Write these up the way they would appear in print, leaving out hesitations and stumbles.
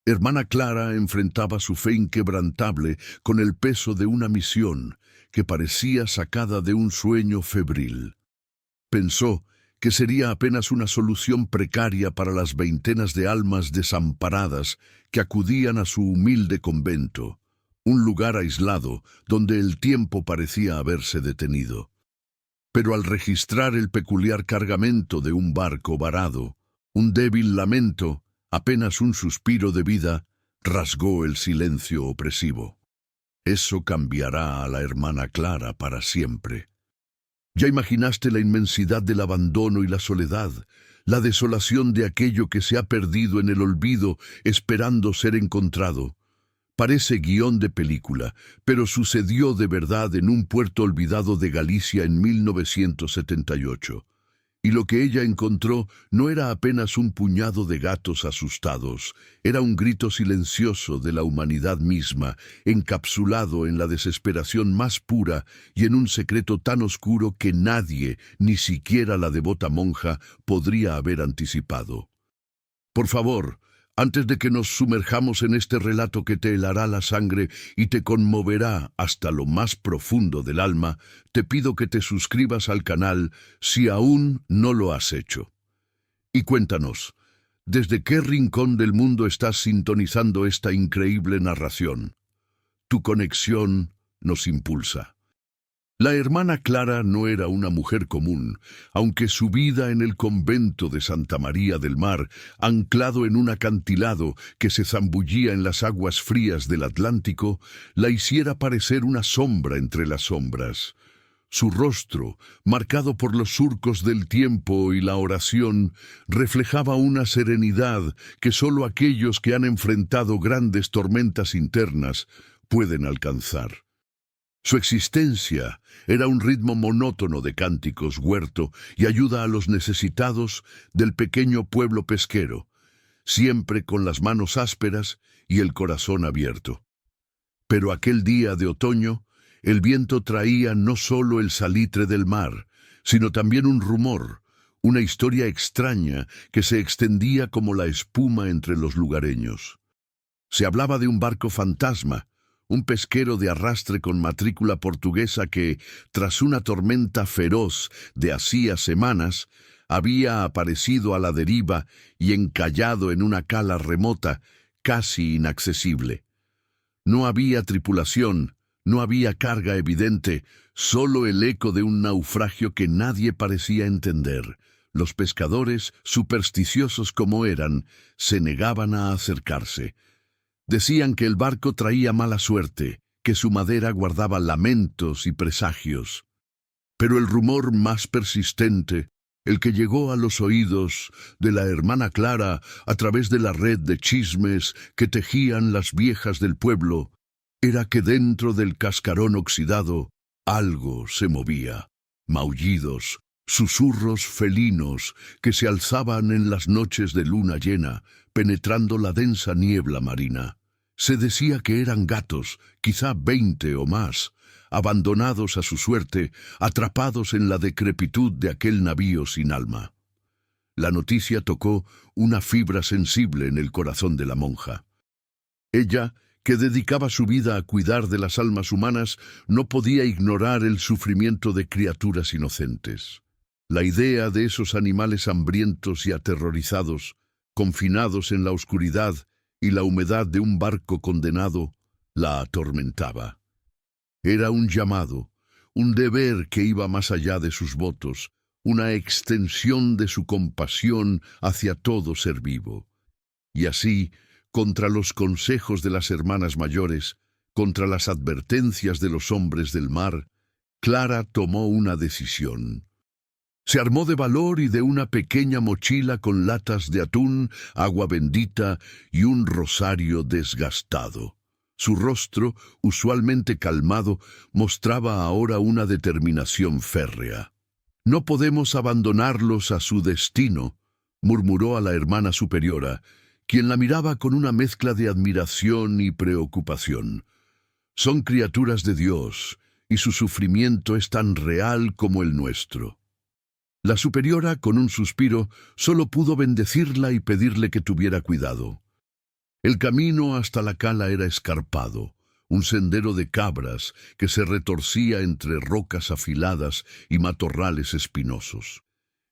Hermana Clara enfrentaba su fe inquebrantable con el peso de una misión que parecía sacada de un sueño febril. Pensó que sería apenas una solución precaria para las veintenas de almas desamparadas que acudían a su humilde convento, un lugar aislado donde el tiempo parecía haberse detenido. Pero al registrar el peculiar cargamento de un barco varado, un débil lamento, apenas un suspiro de vida, rasgó el silencio opresivo. Eso cambiará a la hermana Clara para siempre. ¿Ya imaginaste la inmensidad del abandono y la soledad, la desolación de aquello que se ha perdido en el olvido esperando ser encontrado? Parece guión de película, pero sucedió de verdad en un puerto olvidado de Galicia en 1978. Y lo que ella encontró no era apenas un puñado de gatos asustados, era un grito silencioso de la humanidad misma, encapsulado en la desesperación más pura y en un secreto tan oscuro que nadie, ni siquiera la devota monja, podría haber anticipado. Por favor, antes de que nos sumerjamos en este relato que te helará la sangre y te conmoverá hasta lo más profundo del alma, te pido que te suscribas al canal si aún no lo has hecho. Y cuéntanos, ¿desde qué rincón del mundo estás sintonizando esta increíble narración? Tu conexión nos impulsa. La hermana Clara no era una mujer común, aunque su vida en el convento de Santa María del Mar, anclado en un acantilado que se zambullía en las aguas frías del Atlántico, la hiciera parecer una sombra entre las sombras. Su rostro, marcado por los surcos del tiempo y la oración, reflejaba una serenidad que sólo aquellos que han enfrentado grandes tormentas internas pueden alcanzar. Su existencia era un ritmo monótono de cánticos, huerto y ayuda a los necesitados del pequeño pueblo pesquero, siempre con las manos ásperas y el corazón abierto. Pero aquel día de otoño, el viento traía no solo el salitre del mar, sino también un rumor, una historia extraña que se extendía como la espuma entre los lugareños. Se hablaba de un barco fantasma, un pesquero de arrastre con matrícula portuguesa que, tras una tormenta feroz de hacía semanas, había aparecido a la deriva y encallado en una cala remota, casi inaccesible. No había tripulación, no había carga evidente, solo el eco de un naufragio que nadie parecía entender. Los pescadores, supersticiosos como eran, se negaban a acercarse. Decían que el barco traía mala suerte, que su madera guardaba lamentos y presagios. Pero el rumor más persistente, el que llegó a los oídos de la hermana Clara a través de la red de chismes que tejían las viejas del pueblo, era que dentro del cascarón oxidado algo se movía. Maullidos, susurros felinos que se alzaban en las noches de luna llena, penetrando la densa niebla marina. Se decía que eran gatos, quizá 20 o más, abandonados a su suerte, atrapados en la decrepitud de aquel navío sin alma. La noticia tocó una fibra sensible en el corazón de la monja. Ella, que dedicaba su vida a cuidar de las almas humanas, no podía ignorar el sufrimiento de criaturas inocentes. La idea de esos animales hambrientos y aterrorizados, confinados en la oscuridad y la humedad de un barco condenado, la atormentaba. Era un llamado, un deber que iba más allá de sus votos, una extensión de su compasión hacia todo ser vivo. Y así, contra los consejos de las hermanas mayores, contra las advertencias de los hombres del mar, Clara tomó una decisión. Se armó de valor y de una pequeña mochila con latas de atún, agua bendita y un rosario desgastado. Su rostro, usualmente calmado, mostraba ahora una determinación férrea. «No podemos abandonarlos a su destino», murmuró a la hermana superiora, quien la miraba con una mezcla de admiración y preocupación. «Son criaturas de Dios, y su sufrimiento es tan real como el nuestro». La superiora, con un suspiro, solo pudo bendecirla y pedirle que tuviera cuidado. El camino hasta la cala era escarpado, un sendero de cabras que se retorcía entre rocas afiladas y matorrales espinosos.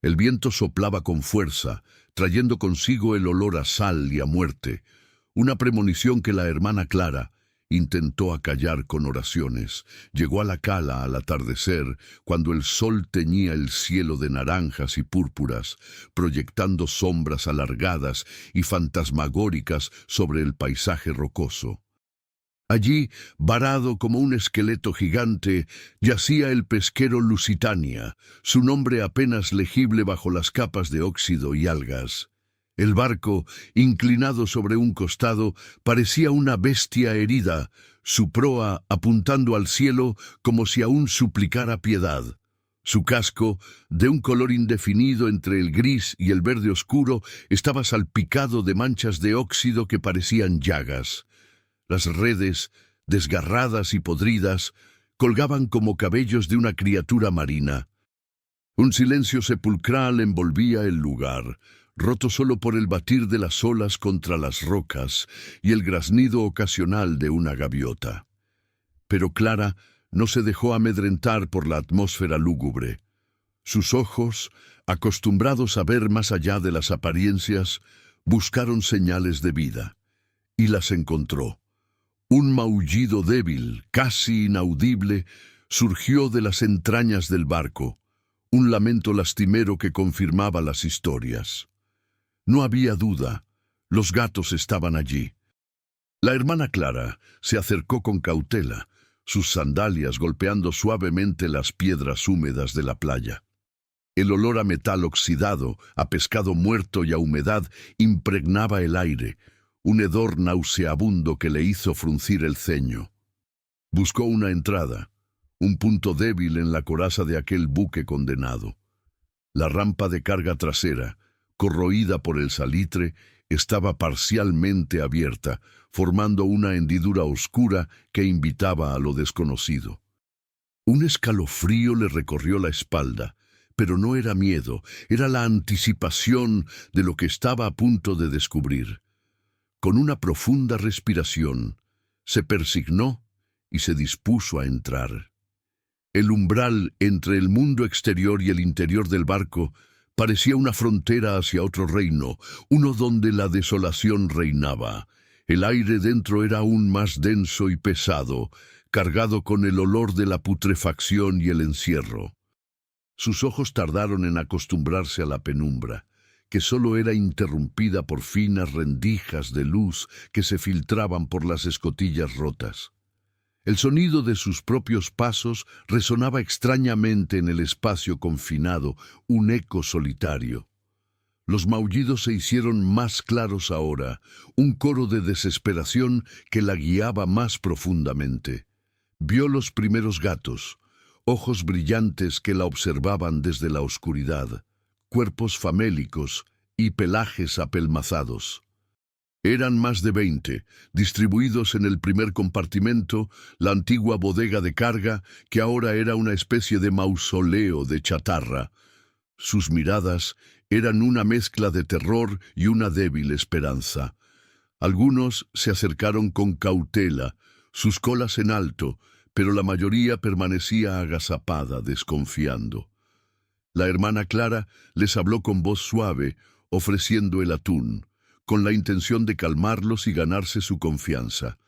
El viento soplaba con fuerza, trayendo consigo el olor a sal y a muerte, una premonición que la hermana Clara intentó acallar con oraciones. Llegó a la cala al atardecer, cuando el sol teñía el cielo de naranjas y púrpuras, proyectando sombras alargadas y fantasmagóricas sobre el paisaje rocoso. Allí, varado como un esqueleto gigante, yacía el pesquero Lusitania, su nombre apenas legible bajo las capas de óxido y algas. El barco, inclinado sobre un costado, parecía una bestia herida, su proa apuntando al cielo como si aún suplicara piedad. Su casco, de un color indefinido entre el gris y el verde oscuro, estaba salpicado de manchas de óxido que parecían llagas. Las redes, desgarradas y podridas, colgaban como cabellos de una criatura marina. Un silencio sepulcral envolvía el lugar, roto solo por el batir de las olas contra las rocas y el graznido ocasional de una gaviota. Pero Clara no se dejó amedrentar por la atmósfera lúgubre. Sus ojos, acostumbrados a ver más allá de las apariencias, buscaron señales de vida, y las encontró. Un maullido débil, casi inaudible, surgió de las entrañas del barco, un lamento lastimero que confirmaba las historias. No había duda, los gatos estaban allí. La hermana Clara se acercó con cautela, sus sandalias golpeando suavemente las piedras húmedas de la playa. El olor a metal oxidado, a pescado muerto y a humedad impregnaba el aire, un hedor nauseabundo que le hizo fruncir el ceño. Buscó una entrada, un punto débil en la coraza de aquel buque condenado. La rampa de carga trasera, corroída por el salitre, estaba parcialmente abierta, formando una hendidura oscura que invitaba a lo desconocido. Un escalofrío le recorrió la espalda, pero no era miedo, era la anticipación de lo que estaba a punto de descubrir. Con una profunda respiración, se persignó y se dispuso a entrar. El umbral entre el mundo exterior y el interior del barco parecía una frontera hacia otro reino, uno donde la desolación reinaba. El aire dentro era aún más denso y pesado, cargado con el olor de la putrefacción y el encierro. Sus ojos tardaron en acostumbrarse a la penumbra, que solo era interrumpida por finas rendijas de luz que se filtraban por las escotillas rotas. El sonido de sus propios pasos resonaba extrañamente en el espacio confinado, un eco solitario. Los maullidos se hicieron más claros ahora, un coro de desesperación que la guiaba más profundamente. Vio los primeros gatos, ojos brillantes que la observaban desde la oscuridad, cuerpos famélicos y pelajes apelmazados. Eran más de 20, distribuidos en el primer compartimento, la antigua bodega de carga, que ahora era una especie de mausoleo de chatarra. Sus miradas eran una mezcla de terror y una débil esperanza. Algunos se acercaron con cautela, sus colas en alto, pero la mayoría permanecía agazapada, desconfiando. La hermana Clara les habló con voz suave, ofreciendo el atún, con la intención de calmarlos y ganarse su confianza.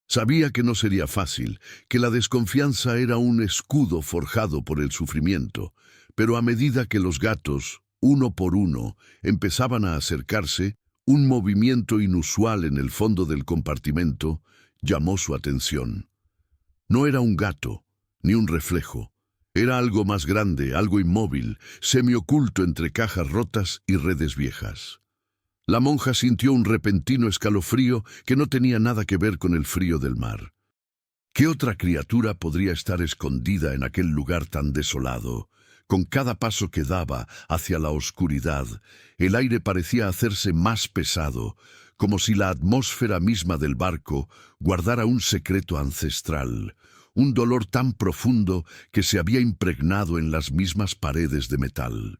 Sabía que no sería fácil, que la desconfianza era un escudo forjado por el sufrimiento, pero a medida que los gatos, uno por uno, empezaban a acercarse, un movimiento inusual en el fondo del compartimento llamó su atención. No era un gato, ni un reflejo. Era algo más grande, algo inmóvil, semioculto entre cajas rotas y redes viejas. La monja sintió un repentino escalofrío que no tenía nada que ver con el frío del mar. ¿Qué otra criatura podría estar escondida en aquel lugar tan desolado? Con cada paso que daba hacia la oscuridad, el aire parecía hacerse más pesado, como si la atmósfera misma del barco guardara un secreto ancestral, un dolor tan profundo que se había impregnado en las mismas paredes de metal.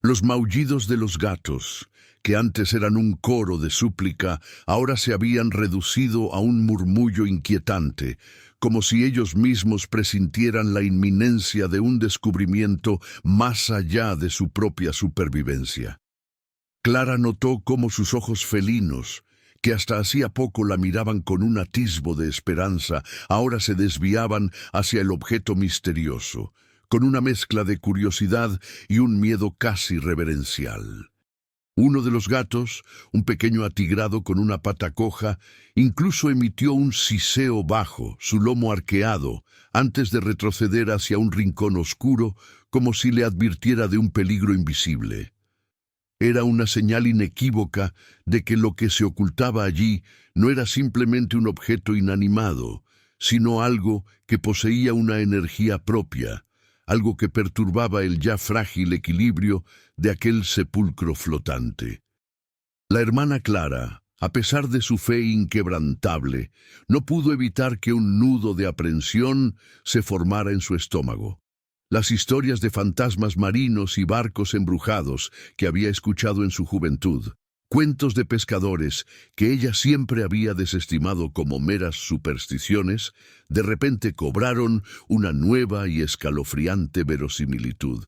Los maullidos de los gatos, que antes eran un coro de súplica, ahora se habían reducido a un murmullo inquietante, como si ellos mismos presintieran la inminencia de un descubrimiento más allá de su propia supervivencia. Clara notó cómo sus ojos felinos, que hasta hacía poco la miraban con un atisbo de esperanza, ahora se desviaban hacia el objeto misterioso, con una mezcla de curiosidad y un miedo casi reverencial. Uno de los gatos, un pequeño atigrado con una pata coja, incluso emitió un siseo bajo, su lomo arqueado, antes de retroceder hacia un rincón oscuro, como si le advirtiera de un peligro invisible. Era una señal inequívoca de que lo que se ocultaba allí no era simplemente un objeto inanimado, sino algo que poseía una energía propia, algo que perturbaba el ya frágil equilibrio de aquel sepulcro flotante. La hermana Clara, a pesar de su fe inquebrantable, no pudo evitar que un nudo de aprensión se formara en su estómago. Las historias de fantasmas marinos y barcos embrujados que había escuchado en su juventud, cuentos de pescadores que ella siempre había desestimado como meras supersticiones, de repente cobraron una nueva y escalofriante verosimilitud.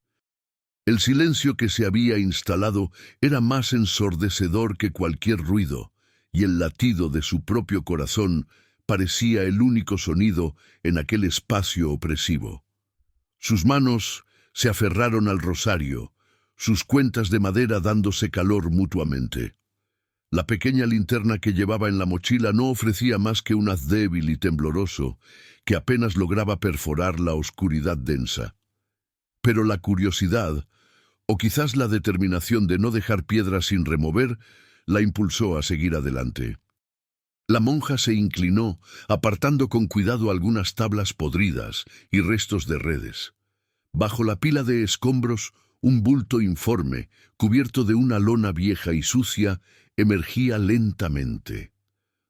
El silencio que se había instalado era más ensordecedor que cualquier ruido, y el latido de su propio corazón parecía el único sonido en aquel espacio opresivo. Sus manos se aferraron al rosario, sus cuentas de madera dándose calor mutuamente. La pequeña linterna que llevaba en la mochila no ofrecía más que un haz débil y tembloroso, que apenas lograba perforar la oscuridad densa. Pero la curiosidad, o quizás la determinación de no dejar piedra sin remover, la impulsó a seguir adelante. La monja se inclinó, apartando con cuidado algunas tablas podridas y restos de redes. Bajo la pila de escombros, un bulto informe, cubierto de una lona vieja y sucia, emergía lentamente.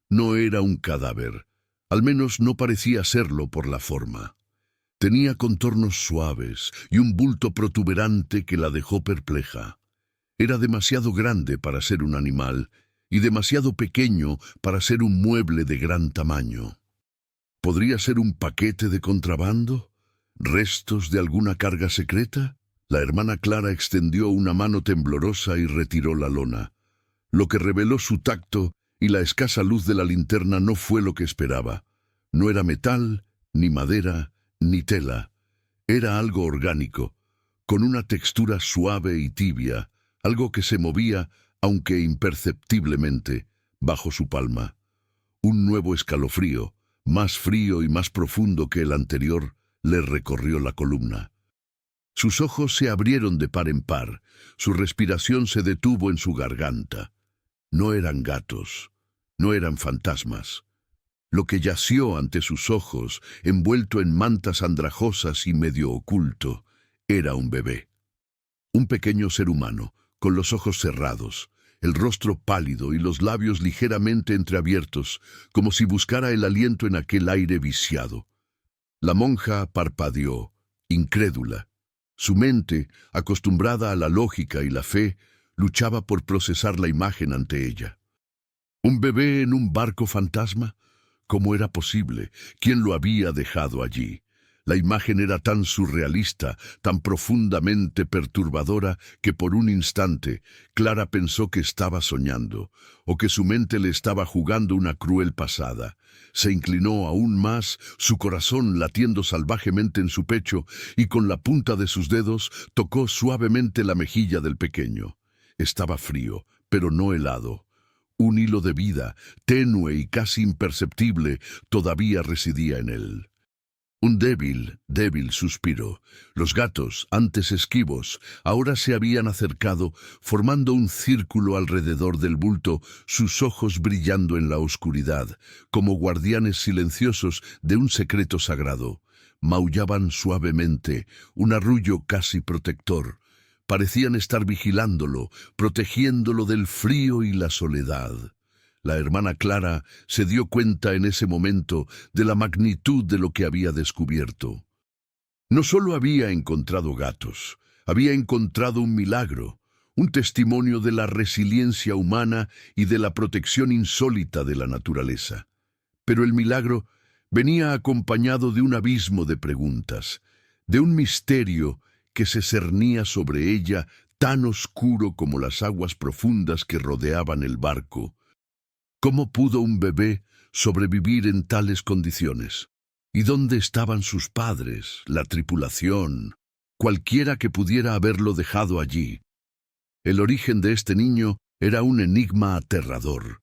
No era un cadáver, al menos no parecía serlo por la forma. Tenía contornos suaves y un bulto protuberante que la dejó perpleja. Era demasiado grande para ser un animal y demasiado pequeño para ser un mueble de gran tamaño. ¿Podría ser un paquete de contrabando? ¿Restos de alguna carga secreta? La hermana Clara extendió una mano temblorosa y retiró la lona. Lo que reveló su tacto y la escasa luz de la linterna no fue lo que esperaba. No era metal, ni madera, ni tela. Era algo orgánico, con una textura suave y tibia, algo que se movía, aunque imperceptiblemente, bajo su palma. Un nuevo escalofrío, más frío y más profundo que el anterior, le recorrió la columna. Sus ojos se abrieron de par en par, su respiración se detuvo en su garganta. No eran gatos, no eran fantasmas. Lo que yació ante sus ojos, envuelto en mantas andrajosas y medio oculto, era un bebé. Un pequeño ser humano, con los ojos cerrados, el rostro pálido y los labios ligeramente entreabiertos, como si buscara el aliento en aquel aire viciado. La monja parpadeó, incrédula. Su mente, acostumbrada a la lógica y la fe, luchaba por procesar la imagen ante ella. ¿Un bebé en un barco fantasma? ¿Cómo era posible? ¿Quién lo había dejado allí? La imagen era tan surrealista, tan profundamente perturbadora, que por un instante Clara pensó que estaba soñando, o que su mente le estaba jugando una cruel pasada. Se inclinó aún más, su corazón latiendo salvajemente en su pecho, y con la punta de sus dedos tocó suavemente la mejilla del pequeño. Estaba frío, pero no helado. Un hilo de vida, tenue y casi imperceptible, todavía residía en él. Un débil suspiro. Los gatos, antes esquivos, ahora se habían acercado, formando un círculo alrededor del bulto, sus ojos brillando en la oscuridad, como guardianes silenciosos de un secreto sagrado. Maullaban suavemente, un arrullo casi protector. Parecían estar vigilándolo, protegiéndolo del frío y la soledad. La hermana Clara se dio cuenta en ese momento de la magnitud de lo que había descubierto. No solo había encontrado gatos, Había encontrado un milagro, un testimonio de la resiliencia humana y de la protección insólita de la naturaleza. Pero el milagro venía acompañado de un abismo de preguntas, de un misterio que se cernía sobre ella tan oscuro como las aguas profundas que rodeaban el barco. ¿Cómo pudo un bebé sobrevivir en tales condiciones? ¿Y dónde estaban sus padres, la tripulación, cualquiera que pudiera haberlo dejado allí? El origen de este niño era un enigma aterrador,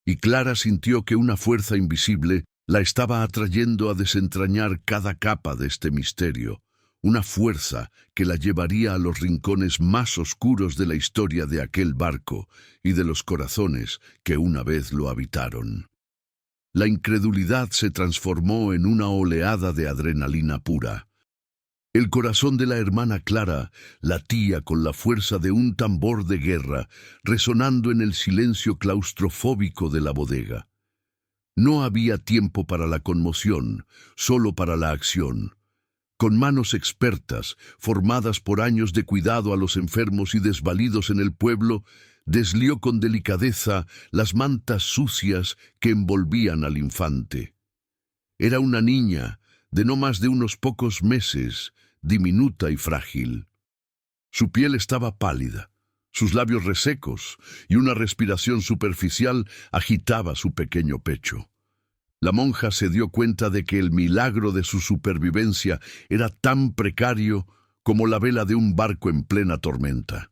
y Clara sintió que una fuerza invisible la estaba atrayendo a desentrañar cada capa de este misterio, una fuerza que la llevaría a los rincones más oscuros de la historia de aquel barco y de los corazones que una vez lo habitaron. La incredulidad se transformó en una oleada de adrenalina pura. El corazón de la hermana Clara latía con la fuerza de un tambor de guerra, resonando en el silencio claustrofóbico de la bodega. No había tiempo para la conmoción, solo para la acción. Con manos expertas, formadas por años de cuidado a los enfermos y desvalidos en el pueblo, deslió con delicadeza las mantas sucias que envolvían al infante. Era una niña, de no más de unos pocos meses, diminuta y frágil. Su piel estaba pálida, sus labios resecos y una respiración superficial agitaba su pequeño pecho. La monja se dio cuenta de que el milagro de su supervivencia era tan precario como la vela de un barco en plena tormenta.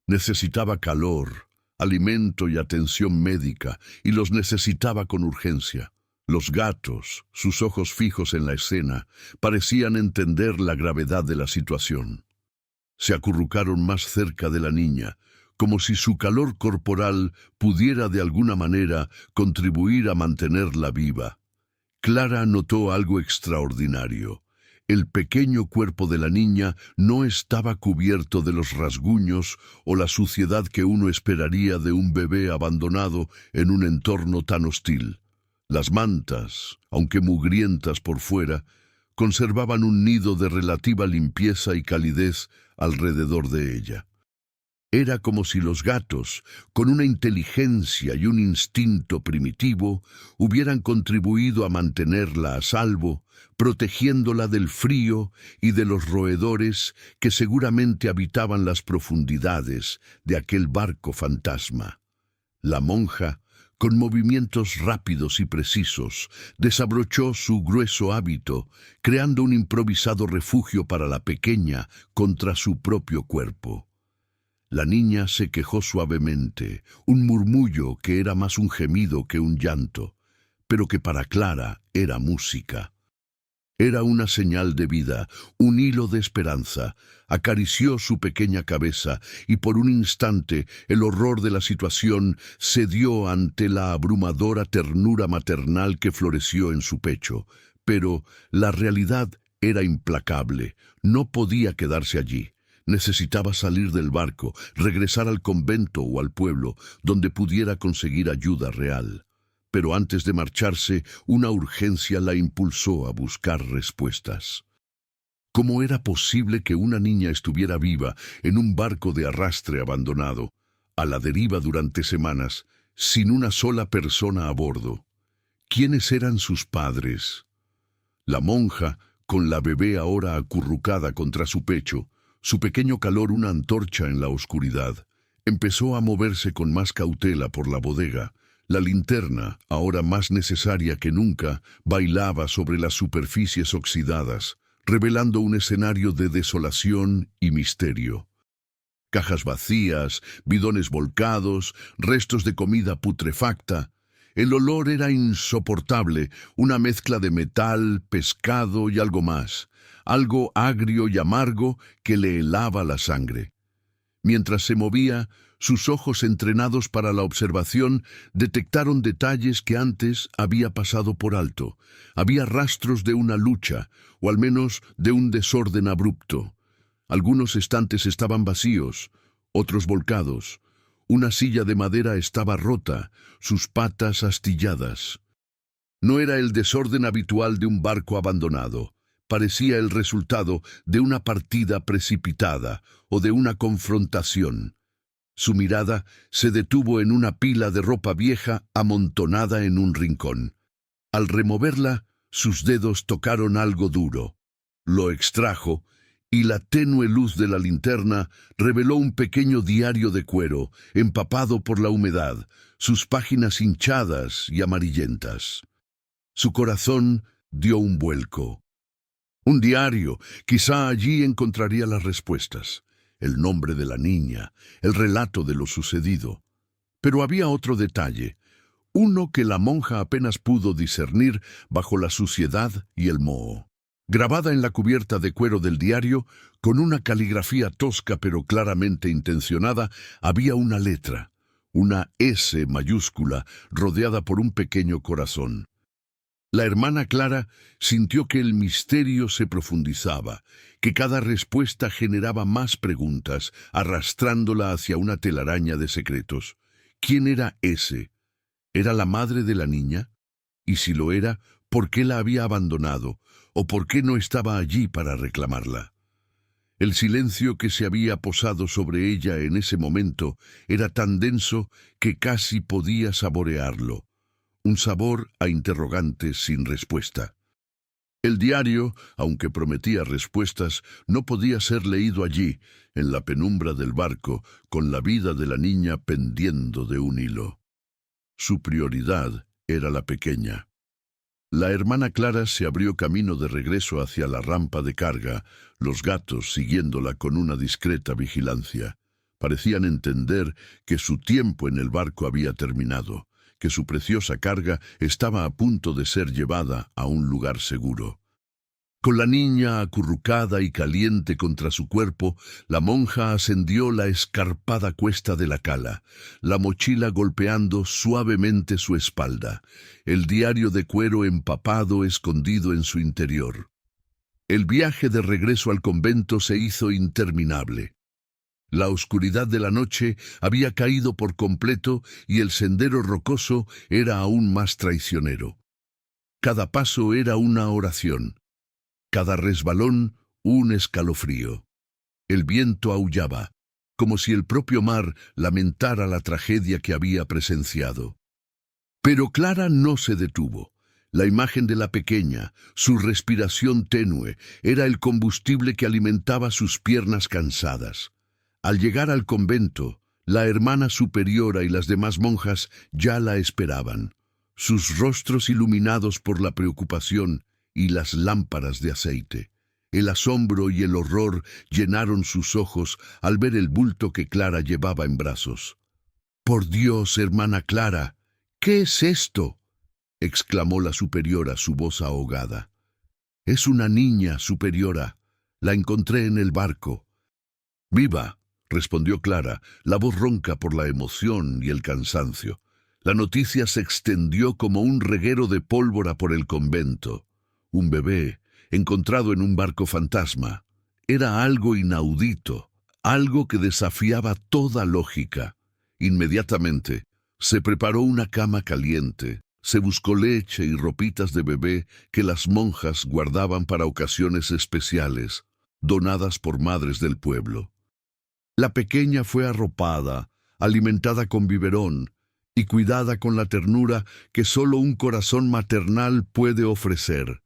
Necesitaba calor, alimento y atención médica, y los necesitaba con urgencia. Los gatos, sus ojos fijos en la escena, parecían entender la gravedad de la situación. Se acurrucaron más cerca de la niña, como si su calor corporal pudiera de alguna manera contribuir a mantenerla viva. Clara notó algo extraordinario. El pequeño cuerpo de la niña no estaba cubierto de los rasguños o la suciedad que uno esperaría de un bebé abandonado en un entorno tan hostil. Las mantas, aunque mugrientas por fuera, conservaban un nido de relativa limpieza y calidez alrededor de ella. Era como si los gatos, con una inteligencia y un instinto primitivo, hubieran contribuido a mantenerla a salvo, protegiéndola del frío y de los roedores que seguramente habitaban las profundidades de aquel barco fantasma. La monja, con movimientos rápidos y precisos, desabrochó su grueso hábito, creando un improvisado refugio para la pequeña contra su propio cuerpo. La niña se quejó suavemente, un murmullo que era más un gemido que un llanto, pero que para Clara era música. Era una señal de vida, un hilo de esperanza. Acarició su pequeña cabeza y por un instante el horror de la situación cedió ante la abrumadora ternura maternal que floreció en su pecho. Pero la realidad era implacable, no podía quedarse allí. Necesitaba salir del barco, regresar al convento o al pueblo, donde pudiera conseguir ayuda real. Pero antes de marcharse, una urgencia la impulsó a buscar respuestas. ¿Cómo era posible que una niña estuviera viva en un barco de arrastre abandonado, a la deriva durante semanas, sin una sola persona a bordo? ¿Quiénes eran sus padres? La monja, con la bebé ahora acurrucada contra su pecho, su pequeño calor una antorcha en la oscuridad, empezó a moverse con más cautela por la bodega. La linterna, ahora más necesaria que nunca, bailaba sobre las superficies oxidadas, revelando un escenario de desolación y misterio. Cajas vacías, bidones volcados, restos de comida putrefacta. El olor era insoportable, una mezcla de metal, pescado y algo más, algo agrio y amargo que le helaba la sangre. Mientras se movía, sus ojos entrenados para la observación detectaron detalles que antes había pasado por alto. Había rastros de una lucha, o al menos de un desorden abrupto. Algunos estantes estaban vacíos, otros volcados. Una silla de madera estaba rota, sus patas astilladas. No era el desorden habitual de un barco abandonado, parecía el resultado de una partida precipitada o de una confrontación. Su mirada se detuvo en una pila de ropa vieja amontonada en un rincón. Al removerla, sus dedos tocaron algo duro. Lo extrajo y la tenue luz de la linterna reveló un pequeño diario de cuero, empapado por la humedad, sus páginas hinchadas y amarillentas. Su corazón dio un vuelco. Un diario, quizá allí encontraría las respuestas, el nombre de la niña, el relato de lo sucedido. Pero había otro detalle, uno que la monja apenas pudo discernir bajo la suciedad y el moho. Grabada en la cubierta de cuero del diario, con una caligrafía tosca pero claramente intencionada, había una letra, una S mayúscula rodeada por un pequeño corazón. La hermana Clara sintió que el misterio se profundizaba, que cada respuesta generaba más preguntas, arrastrándola hacia una telaraña de secretos. ¿Quién era ese? ¿Era la madre de la niña? Y si lo era, ¿por qué la había abandonado? ¿O por qué no estaba allí para reclamarla? El silencio que se había posado sobre ella en ese momento era tan denso que casi podía saborearlo. Un sabor a interrogantes sin respuesta. El diario, aunque prometía respuestas, no podía ser leído allí, en la penumbra del barco, con la vida de la niña pendiendo de un hilo. Su prioridad era la pequeña. La hermana Clara se abrió camino de regreso hacia la rampa de carga, los gatos siguiéndola con una discreta vigilancia. Parecían entender que su tiempo en el barco había terminado, que su preciosa carga estaba a punto de ser llevada a un lugar seguro. Con la niña acurrucada y caliente contra su cuerpo, la monja ascendió la escarpada cuesta de la cala, la mochila golpeando suavemente su espalda, el diario de cuero empapado escondido en su interior. El viaje de regreso al convento se hizo interminable. La oscuridad de la noche había caído por completo y el sendero rocoso era aún más traicionero. Cada paso era una oración. Cada resbalón, un escalofrío. El viento aullaba, como si el propio mar lamentara la tragedia que había presenciado. Pero Clara no se detuvo. La imagen de la pequeña, su respiración tenue, era el combustible que alimentaba sus piernas cansadas. Al llegar al convento, la hermana superiora y las demás monjas ya la esperaban, sus rostros iluminados por la preocupación y las lámparas de aceite. El asombro y el horror llenaron sus ojos al ver el bulto que Clara llevaba en brazos. «¡Por Dios, hermana Clara! ¿Qué es esto?», exclamó la superiora, su voz ahogada. «Es una niña, superiora. La encontré en el barco». «¡Viva!», respondió Clara, la voz ronca por la emoción y el cansancio. La noticia se extendió como un reguero de pólvora por el convento. Un bebé, encontrado en un barco fantasma. Era algo inaudito, algo que desafiaba toda lógica. Inmediatamente, se preparó una cama caliente, se buscó leche y ropitas de bebé que las monjas guardaban para ocasiones especiales, donadas por madres del pueblo. La pequeña fue arropada, alimentada con biberón y cuidada con la ternura que solo un corazón maternal puede ofrecer.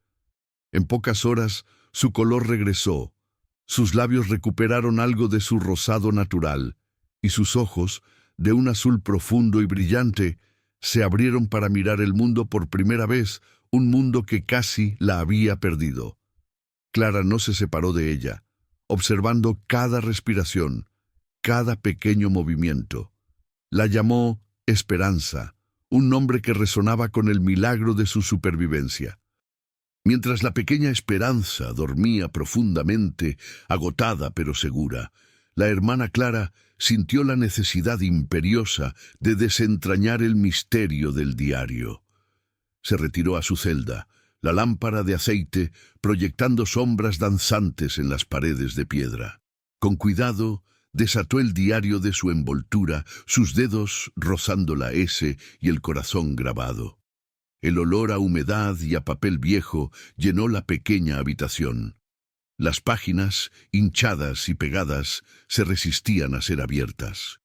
En pocas horas, su color regresó, sus labios recuperaron algo de su rosado natural, y sus ojos, de un azul profundo y brillante, se abrieron para mirar el mundo por primera vez, un mundo que casi la había perdido. Clara no se separó de ella, observando cada respiración, cada pequeño movimiento. La llamó Esperanza, un nombre que resonaba con el milagro de su supervivencia. Mientras la pequeña Esperanza dormía profundamente, agotada pero segura, la hermana Clara sintió la necesidad imperiosa de desentrañar el misterio del diario. Se retiró a su celda, la lámpara de aceite proyectando sombras danzantes en las paredes de piedra. Con cuidado, desató el diario de su envoltura, sus dedos rozando la S y el corazón grabado. El olor a humedad y a papel viejo llenó la pequeña habitación. Las páginas, hinchadas y pegadas, se resistían a ser abiertas.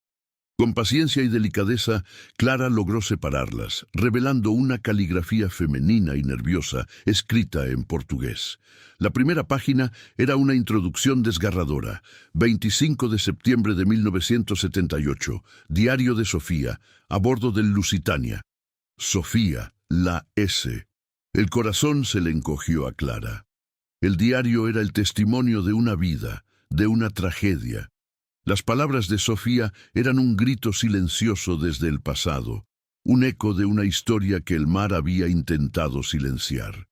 Con paciencia y delicadeza, Clara logró separarlas, revelando una caligrafía femenina y nerviosa, escrita en portugués. La primera página era una introducción desgarradora. 25 de septiembre de 1978, Diario de Sofía, a bordo del Lusitania. Sofía, la S. El corazón se le encogió a Clara. El diario era el testimonio de una vida, de una tragedia. Las palabras de Sofía eran un grito silencioso desde el pasado, un eco de una historia que el mar había intentado silenciar.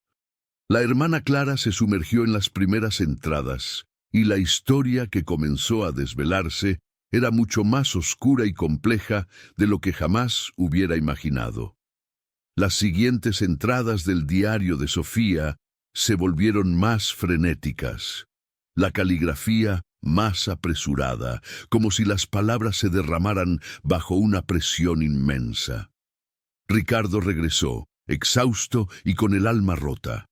La hermana Clara se sumergió en las primeras entradas, y la historia que comenzó a desvelarse era mucho más oscura y compleja de lo que jamás hubiera imaginado. Las siguientes entradas del diario de Sofía se volvieron más frenéticas. La caligrafía más apresurada, como si las palabras se derramaran bajo una presión inmensa. Ricardo regresó, exhausto y con el alma rota.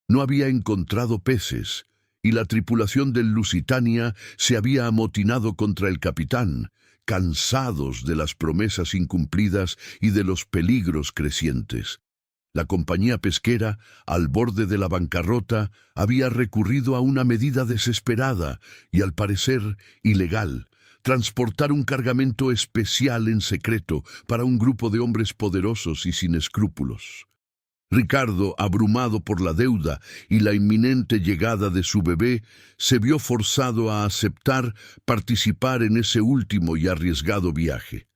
No había encontrado peces, y la tripulación del Lusitania se había amotinado contra el capitán, cansados de las promesas incumplidas y de los peligros crecientes. La compañía pesquera, al borde de la bancarrota, había recurrido a una medida desesperada y, al parecer, ilegal: transportar un cargamento especial en secreto para un grupo de hombres poderosos y sin escrúpulos. Ricardo, abrumado por la deuda y la inminente llegada de su bebé, se vio forzado a aceptar participar en ese último y arriesgado viaje.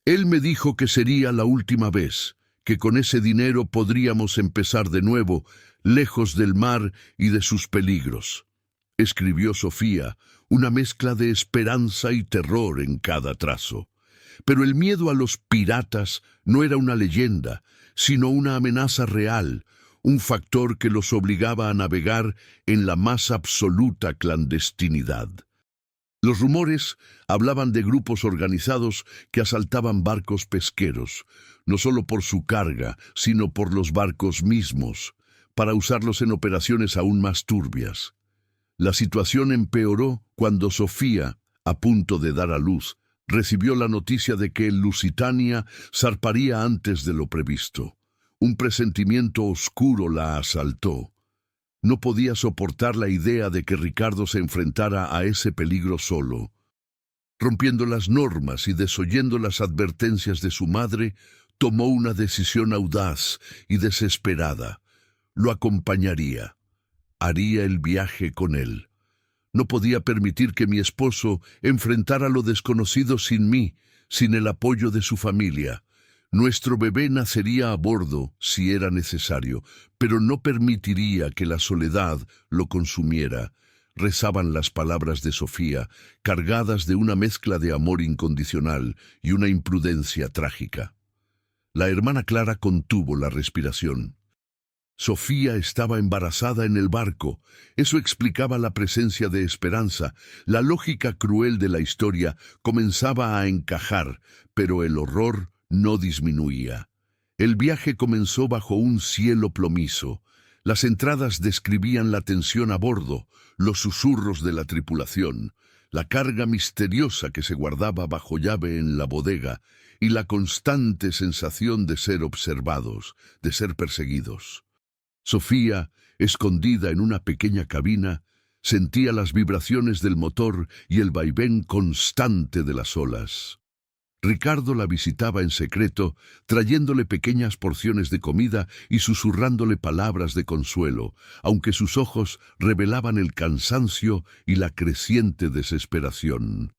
Él me dijo que sería la última vez, que con ese dinero podríamos empezar de nuevo, lejos del mar y de sus peligros. Escribió Sofía, una mezcla de esperanza y terror en cada trazo. Pero el miedo a los piratas no era una leyenda, sino una amenaza real, un factor que los obligaba a navegar en la más absoluta clandestinidad. Los rumores hablaban de grupos organizados que asaltaban barcos pesqueros, no solo por su carga, sino por los barcos mismos, para usarlos en operaciones aún más turbias. La situación empeoró cuando Sofía, a punto de dar a luz, recibió la noticia de que el Lusitania zarparía antes de lo previsto. Un presentimiento oscuro la asaltó. No podía soportar la idea de que Ricardo se enfrentara a ese peligro solo. Rompiendo las normas y desoyendo las advertencias de su madre, tomó una decisión audaz y desesperada. Lo acompañaría. Haría el viaje con él. No podía permitir que mi esposo enfrentara lo desconocido sin mí, sin el apoyo de su familia. Nuestro bebé nacería a bordo, si era necesario, pero no permitiría que la soledad lo consumiera. Rezaban las palabras de Sofía, cargadas de una mezcla de amor incondicional y una imprudencia trágica. La hermana Clara contuvo la respiración. Sofía estaba embarazada en el barco. Eso explicaba la presencia de esperanza. La lógica cruel de la historia comenzaba a encajar, pero el horror no disminuía. El viaje comenzó bajo un cielo plomizo. Las entradas describían la tensión a bordo, los susurros de la tripulación, la carga misteriosa que se guardaba bajo llave en la bodega y la constante sensación de ser observados, de ser perseguidos. Sofía, escondida en una pequeña cabina, sentía las vibraciones del motor y el vaivén constante de las olas. Ricardo la visitaba en secreto, trayéndole pequeñas porciones de comida y susurrándole palabras de consuelo, aunque sus ojos revelaban el cansancio y la creciente desesperación.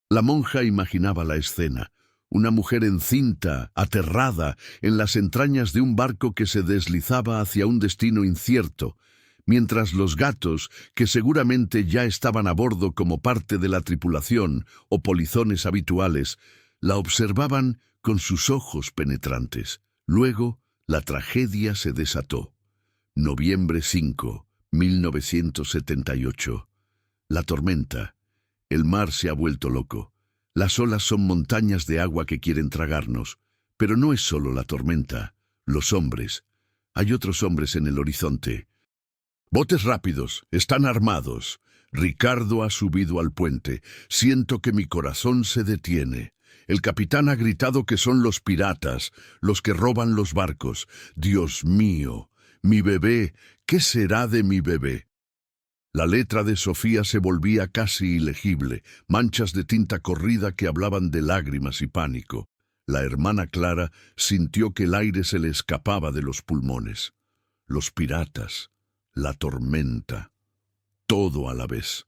La monja imaginaba la escena. Una mujer encinta, aterrada, en las entrañas de un barco que se deslizaba hacia un destino incierto, mientras los gatos, que seguramente ya estaban a bordo como parte de la tripulación o polizones habituales, la observaban con sus ojos penetrantes. Luego, la tragedia se desató. Noviembre 5, 1978. La tormenta. El mar se ha vuelto loco. Las olas son montañas de agua que quieren tragarnos, pero no es solo la tormenta. Los hombres. Hay otros hombres en el horizonte. Botes rápidos, están armados. Ricardo ha subido al puente. Siento que mi corazón se detiene. El capitán ha gritado que son los piratas, los que roban los barcos. Dios mío, mi bebé, ¿qué será de mi bebé? La letra de Sofía se volvía casi ilegible, manchas de tinta corrida que hablaban de lágrimas y pánico. La hermana Clara sintió que el aire se le escapaba de los pulmones. Los piratas, la tormenta, todo a la vez.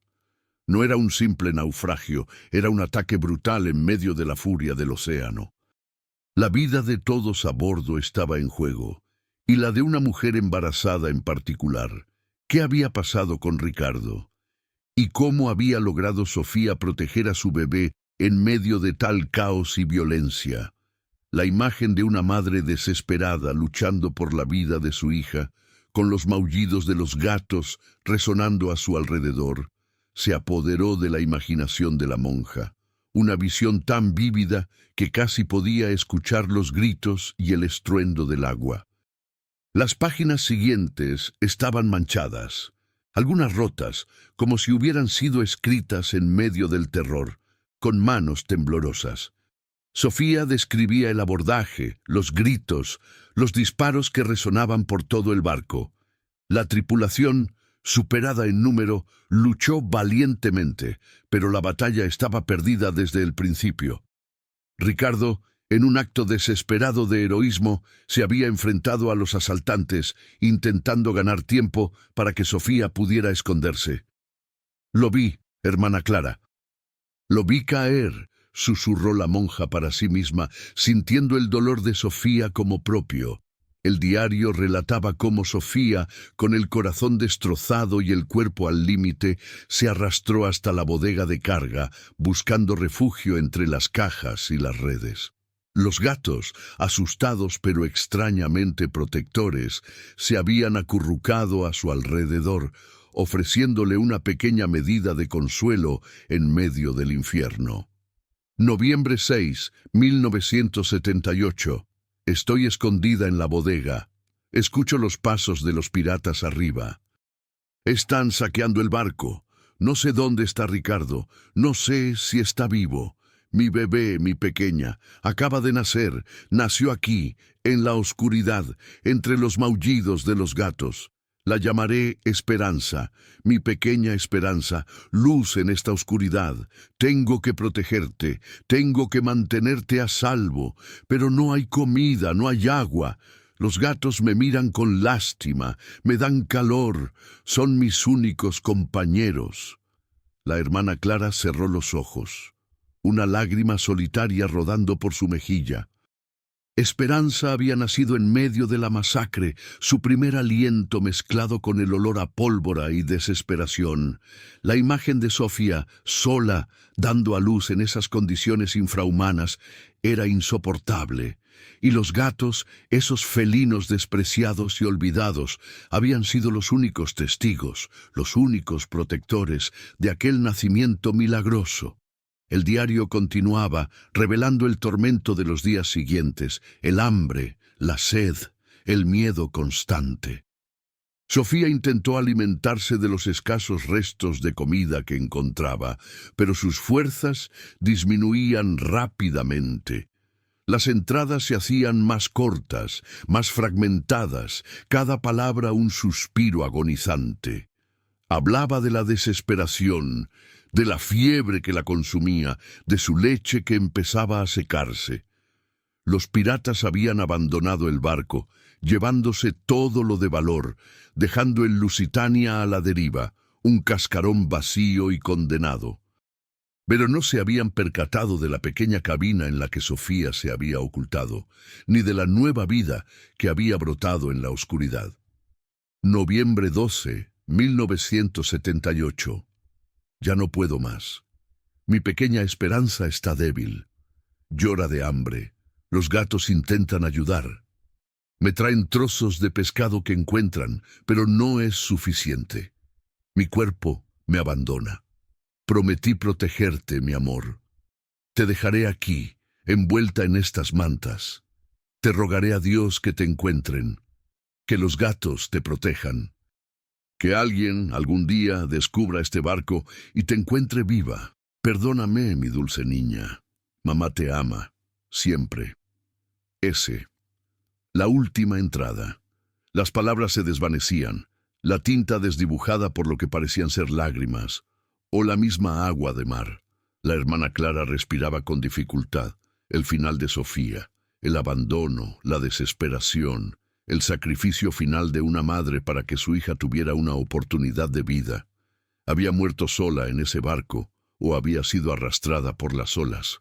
No era un simple naufragio, era un ataque brutal en medio de la furia del océano. La vida de todos a bordo estaba en juego, y la de una mujer embarazada en particular. ¿Qué había pasado con Ricardo? ¿Y cómo había logrado Sofía proteger a su bebé en medio de tal caos y violencia? La imagen de una madre desesperada luchando por la vida de su hija, con los maullidos de los gatos resonando a su alrededor, se apoderó de la imaginación de la monja. Una visión tan vívida que casi podía escuchar los gritos y el estruendo del agua. Las páginas siguientes estaban manchadas, algunas rotas, como si hubieran sido escritas en medio del terror, con manos temblorosas. Sofía describía el abordaje, los gritos, los disparos que resonaban por todo el barco. La tripulación, superada en número, luchó valientemente, pero la batalla estaba perdida desde el principio. Ricardo, en un acto desesperado de heroísmo, se había enfrentado a los asaltantes, intentando ganar tiempo para que Sofía pudiera esconderse. «Lo vi, hermana Clara». «Lo vi caer», susurró la monja para sí misma, sintiendo el dolor de Sofía como propio. El diario relataba cómo Sofía, con el corazón destrozado y el cuerpo al límite, se arrastró hasta la bodega de carga, buscando refugio entre las cajas y las redes. Los gatos, asustados pero extrañamente protectores, se habían acurrucado a su alrededor, ofreciéndole una pequeña medida de consuelo en medio del infierno. Noviembre 6, 1978. Estoy escondida en la bodega. Escucho los pasos de los piratas arriba. Están saqueando el barco. No sé dónde está Ricardo. No sé si está vivo. Mi bebé, mi pequeña, acaba de nacer. Nació aquí, en la oscuridad, entre los maullidos de los gatos. La llamaré Esperanza, mi pequeña Esperanza, luz en esta oscuridad. Tengo que protegerte, tengo que mantenerte a salvo, pero no hay comida, no hay agua. Los gatos me miran con lástima, me dan calor, son mis únicos compañeros. La hermana Clara cerró los ojos, una lágrima solitaria rodando por su mejilla. Esperanza había nacido en medio de la masacre, su primer aliento mezclado con el olor a pólvora y desesperación. La imagen de Sofía, sola, dando a luz en esas condiciones infrahumanas, era insoportable. Y los gatos, esos felinos despreciados y olvidados, habían sido los únicos testigos, los únicos protectores de aquel nacimiento milagroso. El diario continuaba, revelando el tormento de los días siguientes, el hambre, la sed, el miedo constante. Sofía intentó alimentarse de los escasos restos de comida que encontraba, pero sus fuerzas disminuían rápidamente. Las entradas se hacían más cortas, más fragmentadas, cada palabra un suspiro agonizante. Hablaba de la desesperación, de la fiebre que la consumía, de su leche que empezaba a secarse. Los piratas habían abandonado el barco, llevándose todo lo de valor, dejando el Lusitania a la deriva, un cascarón vacío y condenado. Pero no se habían percatado de la pequeña cabina en la que Sofía se había ocultado, ni de la nueva vida que había brotado en la oscuridad. Noviembre 12, 1978. Ya no puedo más. Mi pequeña Esperanza está débil. Llora de hambre. Los gatos intentan ayudar. Me traen trozos de pescado que encuentran, pero no es suficiente. Mi cuerpo me abandona. Prometí protegerte, mi amor. Te dejaré aquí, envuelta en estas mantas. Te rogaré a Dios que te encuentren, que los gatos te protejan, que alguien algún día descubra este barco y te encuentre viva. Perdóname, mi dulce niña. Mamá te ama, siempre. S. La última entrada. Las palabras se desvanecían, la tinta desdibujada por lo que parecían ser lágrimas, o la misma agua de mar. La hermana Clara respiraba con dificultad. El final de Sofía, el abandono, la desesperación, el sacrificio final de una madre para que su hija tuviera una oportunidad de vida. ¿Había muerto sola en ese barco o había sido arrastrada por las olas?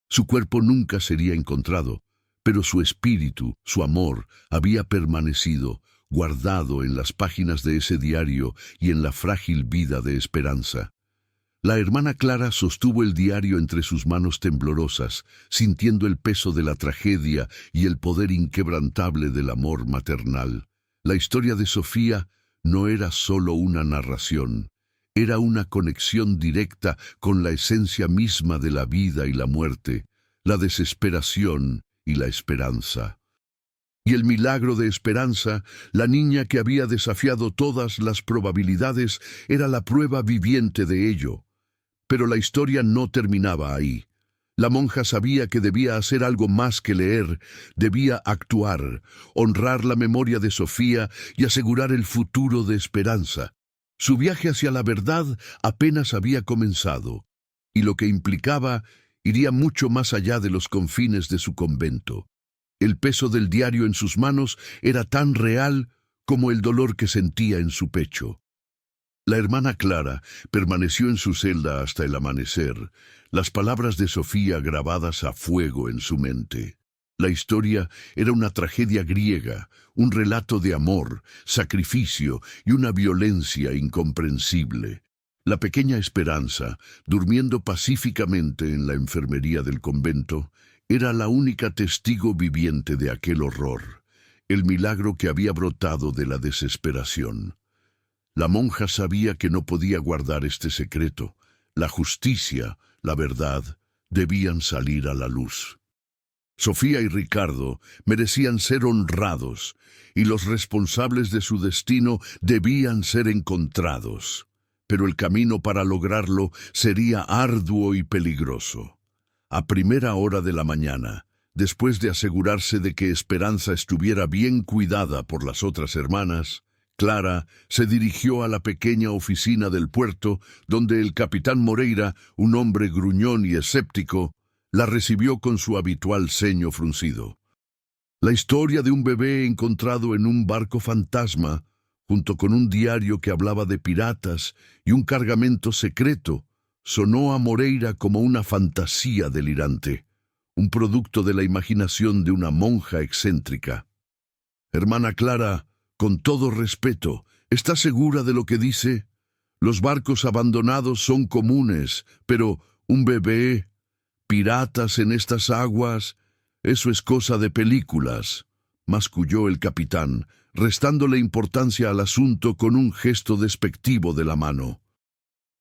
Su cuerpo nunca sería encontrado, pero su espíritu, su amor, había permanecido, guardado en las páginas de ese diario y en la frágil vida de Esperanza. La hermana Clara sostuvo el diario entre sus manos temblorosas, sintiendo el peso de la tragedia y el poder inquebrantable del amor maternal. La historia de Sofía no era solo una narración, era una conexión directa con la esencia misma de la vida y la muerte, la desesperación y la esperanza. Y el milagro de Esperanza, la niña que había desafiado todas las probabilidades, era la prueba viviente de ello. Pero la historia no terminaba ahí. La monja sabía que debía hacer algo más que leer, debía actuar, honrar la memoria de Sofía y asegurar el futuro de Esperanza. Su viaje hacia la verdad apenas había comenzado, y lo que implicaba iría mucho más allá de los confines de su convento. El peso del diario en sus manos era tan real como el dolor que sentía en su pecho. La hermana Clara permaneció en su celda hasta el amanecer, las palabras de Sofía grabadas a fuego en su mente. La historia era una tragedia griega, un relato de amor, sacrificio y una violencia incomprensible. La pequeña Esperanza, durmiendo pacíficamente en la enfermería del convento, era la única testigo viviente de aquel horror, el milagro que había brotado de la desesperación. La monja sabía que no podía guardar este secreto. La justicia, la verdad, debían salir a la luz. Sofía y Ricardo merecían ser honrados, y los responsables de su destino debían ser encontrados. Pero el camino para lograrlo sería arduo y peligroso. A primera hora de la mañana, después de asegurarse de que Esperanza estuviera bien cuidada por las otras hermanas, Clara se dirigió a la pequeña oficina del puerto, donde el capitán Moreira, un hombre gruñón y escéptico, la recibió con su habitual ceño fruncido. La historia de un bebé encontrado en un barco fantasma, junto con un diario que hablaba de piratas y un cargamento secreto, sonó a Moreira como una fantasía delirante, un producto de la imaginación de una monja excéntrica. Hermana Clara, con todo respeto, ¿está segura de lo que dice? Los barcos abandonados son comunes, pero un bebé, piratas en estas aguas, eso es cosa de películas, masculló el capitán, restándole importancia al asunto con un gesto despectivo de la mano.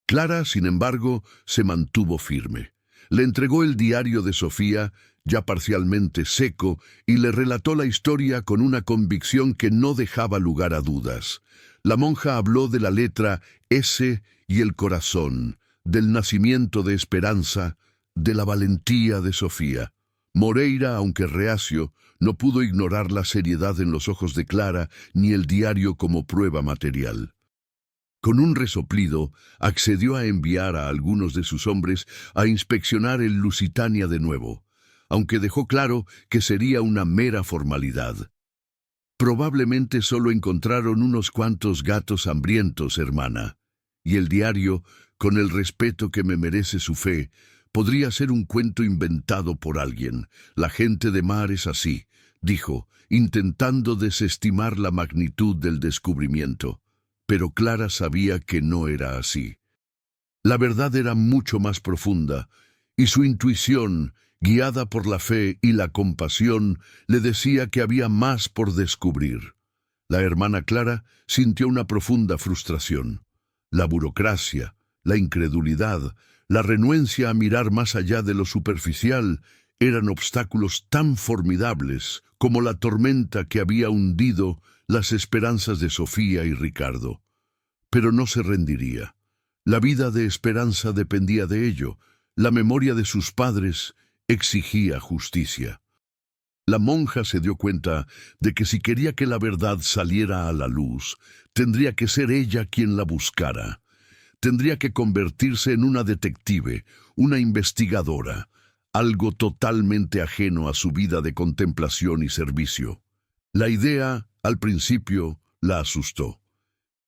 Clara, sin embargo, se mantuvo firme. Le entregó el diario de Sofía, ya parcialmente seco, y le relató la historia con una convicción que no dejaba lugar a dudas. La monja habló de la letra S y el corazón, del nacimiento de Esperanza, de la valentía de Sofía. Moreira, aunque reacio, no pudo ignorar la seriedad en los ojos de Clara ni el diario como prueba material. Con un resoplido, accedió a enviar a algunos de sus hombres a inspeccionar el Lusitania de nuevo, aunque dejó claro que sería una mera formalidad. Probablemente solo encontraron unos cuantos gatos hambrientos, hermana, y el diario, con el respeto que me merece su fe, podría ser un cuento inventado por alguien. La gente de mar es así, dijo, intentando desestimar la magnitud del descubrimiento. Pero Clara sabía que no era así. La verdad era mucho más profunda, y su intuición, guiada por la fe y la compasión, le decía que había más por descubrir. La hermana Clara sintió una profunda frustración. La burocracia, la incredulidad, la renuencia a mirar más allá de lo superficial, Eran obstáculos tan formidables como la tormenta que había hundido las esperanzas de Sofía y Ricardo. Pero no se rendiría. La vida de Esperanza dependía de ello. La memoria de sus padres exigía justicia. La monja se dio cuenta de que si quería que la verdad saliera a la luz, tendría que ser ella quien la buscara. Tendría que convertirse en una detective, una investigadora, algo totalmente ajeno a su vida de contemplación y servicio. La idea, al principio, la asustó.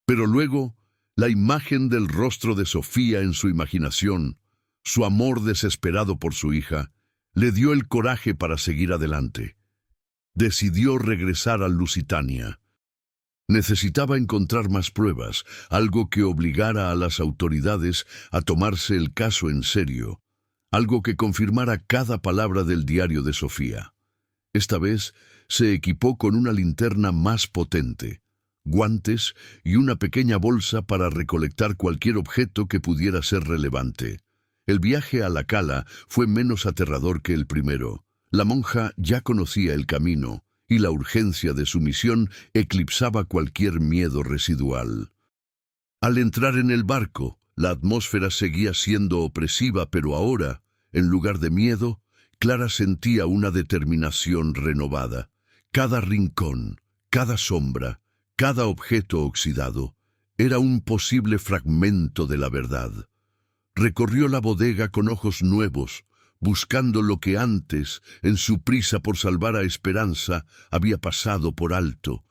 Pero luego, la imagen del rostro de Sofía en su imaginación, su amor desesperado por su hija, le dio el coraje para seguir adelante. Decidió regresar a Lusitania. Necesitaba encontrar más pruebas, algo que obligara a las autoridades a tomarse el caso en serio, algo que confirmara cada palabra del diario de Sofía. Esta vez se equipó con una linterna más potente, guantes y una pequeña bolsa para recolectar cualquier objeto que pudiera ser relevante. El viaje a la cala fue menos aterrador que el primero. La monja ya conocía el camino, y la urgencia de su misión eclipsaba cualquier miedo residual. Al entrar en el barco, la atmósfera seguía siendo opresiva, pero ahora, en lugar de miedo, Clara sentía una determinación renovada. Cada rincón, cada sombra, cada objeto oxidado, era un posible fragmento de la verdad. Recorrió la bodega con ojos nuevos, buscando lo que antes, en su prisa por salvar a Esperanza, había pasado por alto,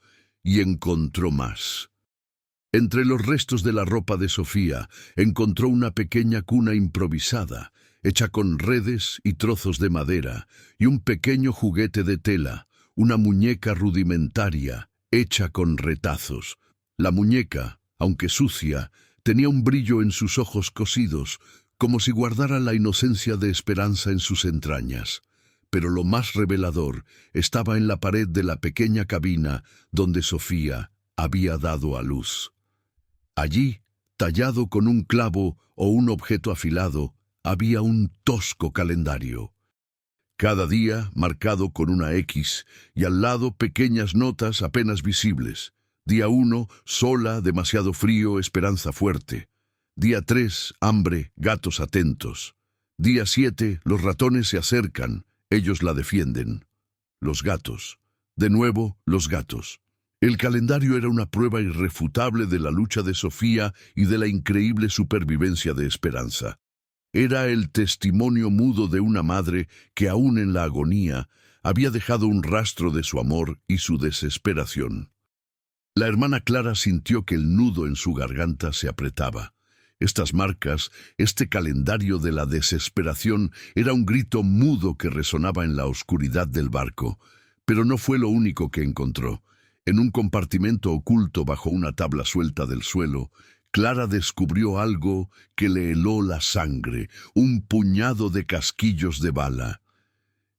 y encontró más. Entre los restos de la ropa de Sofía, encontró una pequeña cuna improvisada, hecha con redes y trozos de madera, y un pequeño juguete de tela, una muñeca rudimentaria, hecha con retazos. La muñeca, aunque sucia, tenía un brillo en sus ojos cosidos, como si guardara la inocencia de Esperanza en sus entrañas. Pero lo más revelador estaba en la pared de la pequeña cabina donde Sofía había dado a luz. Allí, tallado con un clavo o un objeto afilado, había un tosco calendario. Cada día marcado con una X y al lado pequeñas notas apenas visibles. Día 1, sola, demasiado frío, Esperanza fuerte. Día 3, hambre, gatos atentos. Día 7, los ratones se acercan, ellos la defienden. Los gatos. De nuevo, los gatos. El calendario era una prueba irrefutable de la lucha de Sofía y de la increíble supervivencia de Esperanza. Era el testimonio mudo de una madre que, aún en la agonía, había dejado un rastro de su amor y su desesperación. La hermana Clara sintió que el nudo en su garganta se apretaba. Estas marcas, este calendario de la desesperación, era un grito mudo que resonaba en la oscuridad del barco. Pero no fue lo único que encontró. En un compartimento oculto bajo una tabla suelta del suelo, Clara descubrió algo que le heló la sangre, un puñado de casquillos de bala.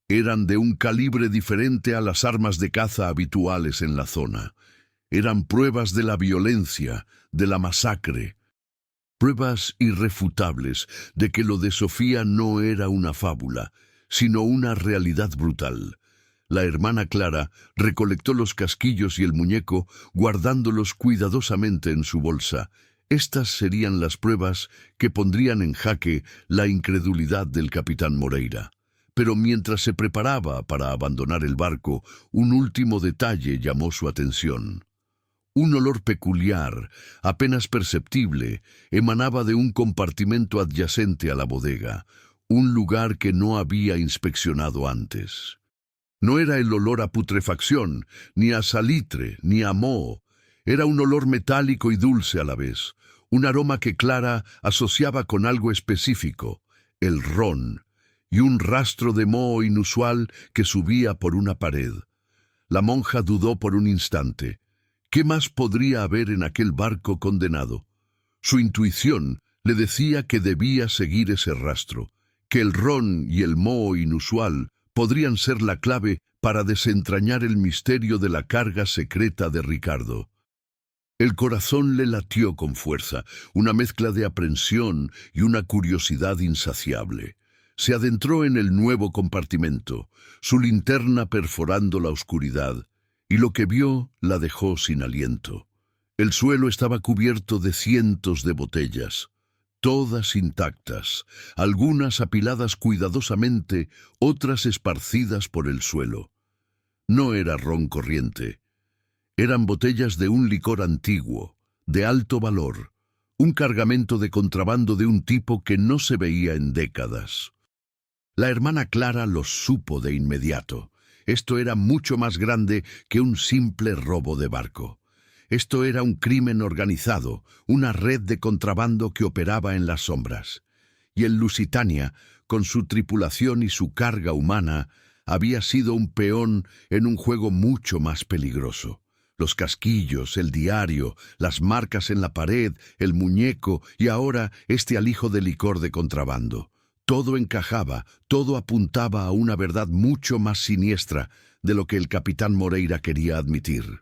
Eran de un calibre diferente a las armas de caza habituales en la zona. Eran pruebas de la violencia, de la masacre. Pruebas irrefutables de que lo de Sofía no era una fábula, sino una realidad brutal. La hermana Clara recolectó los casquillos y el muñeco, guardándolos cuidadosamente en su bolsa. Estas serían las pruebas que pondrían en jaque la incredulidad del capitán Moreira. Pero mientras se preparaba para abandonar el barco, un último detalle llamó su atención. Un olor peculiar, apenas perceptible, emanaba de un compartimento adyacente a la bodega, un lugar que no había inspeccionado antes. No era el olor a putrefacción, ni a salitre, ni a moho. Era un olor metálico y dulce a la vez, un aroma que Clara asociaba con algo específico, el ron, y un rastro de moho inusual que subía por una pared. La monja dudó por un instante. ¿Qué más podría haber en aquel barco condenado? Su intuición le decía que debía seguir ese rastro, que el ron y el moho inusual podrían ser la clave para desentrañar el misterio de la carga secreta de Ricardo. El corazón le latió con fuerza, una mezcla de aprensión y una curiosidad insaciable. Se adentró en el nuevo compartimento, su linterna perforando la oscuridad, y lo que vio la dejó sin aliento. El suelo estaba cubierto de cientos de botellas, todas intactas, algunas apiladas cuidadosamente, otras esparcidas por el suelo. No era ron corriente. Eran botellas de un licor antiguo, de alto valor, un cargamento de contrabando de un tipo que no se veía en décadas. La hermana Clara lo supo de inmediato. Esto era mucho más grande que un simple robo de barco. Esto era un crimen organizado, una red de contrabando que operaba en las sombras. Y el Lusitania, con su tripulación y su carga humana, había sido un peón en un juego mucho más peligroso. Los casquillos, el diario, las marcas en la pared, el muñeco y ahora este alijo de licor de contrabando. Todo encajaba, todo apuntaba a una verdad mucho más siniestra de lo que el capitán Moreira quería admitir.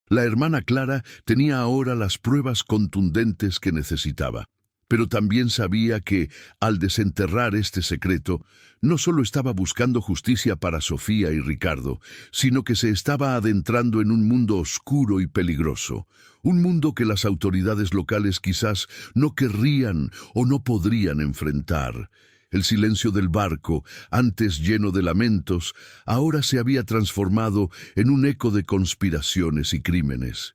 La hermana Clara tenía ahora las pruebas contundentes que necesitaba, pero también sabía que, al desenterrar este secreto, no solo estaba buscando justicia para Sofía y Ricardo, sino que se estaba adentrando en un mundo oscuro y peligroso, un mundo que las autoridades locales quizás no querrían o no podrían enfrentar. El silencio del barco, antes lleno de lamentos, ahora se había transformado en un eco de conspiraciones y crímenes.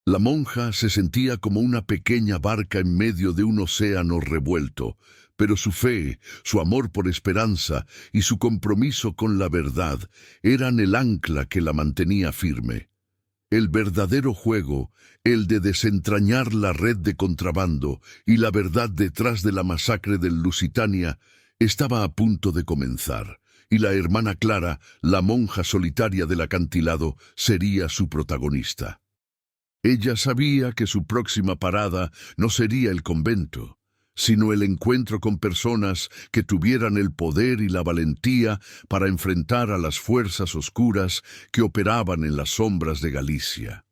La monja se sentía como una pequeña barca en medio de un océano revuelto, pero su fe, su amor por esperanza y su compromiso con la verdad eran el ancla que la mantenía firme. El verdadero juego, el de desentrañar la red de contrabando y la verdad detrás de la masacre del Lusitania, estaba a punto de comenzar, y la hermana Clara, la monja solitaria del acantilado, sería su protagonista. Ella sabía que su próxima parada no sería el convento, sino el encuentro con personas que tuvieran el poder y la valentía para enfrentar a las fuerzas oscuras que operaban en las sombras de Galicia.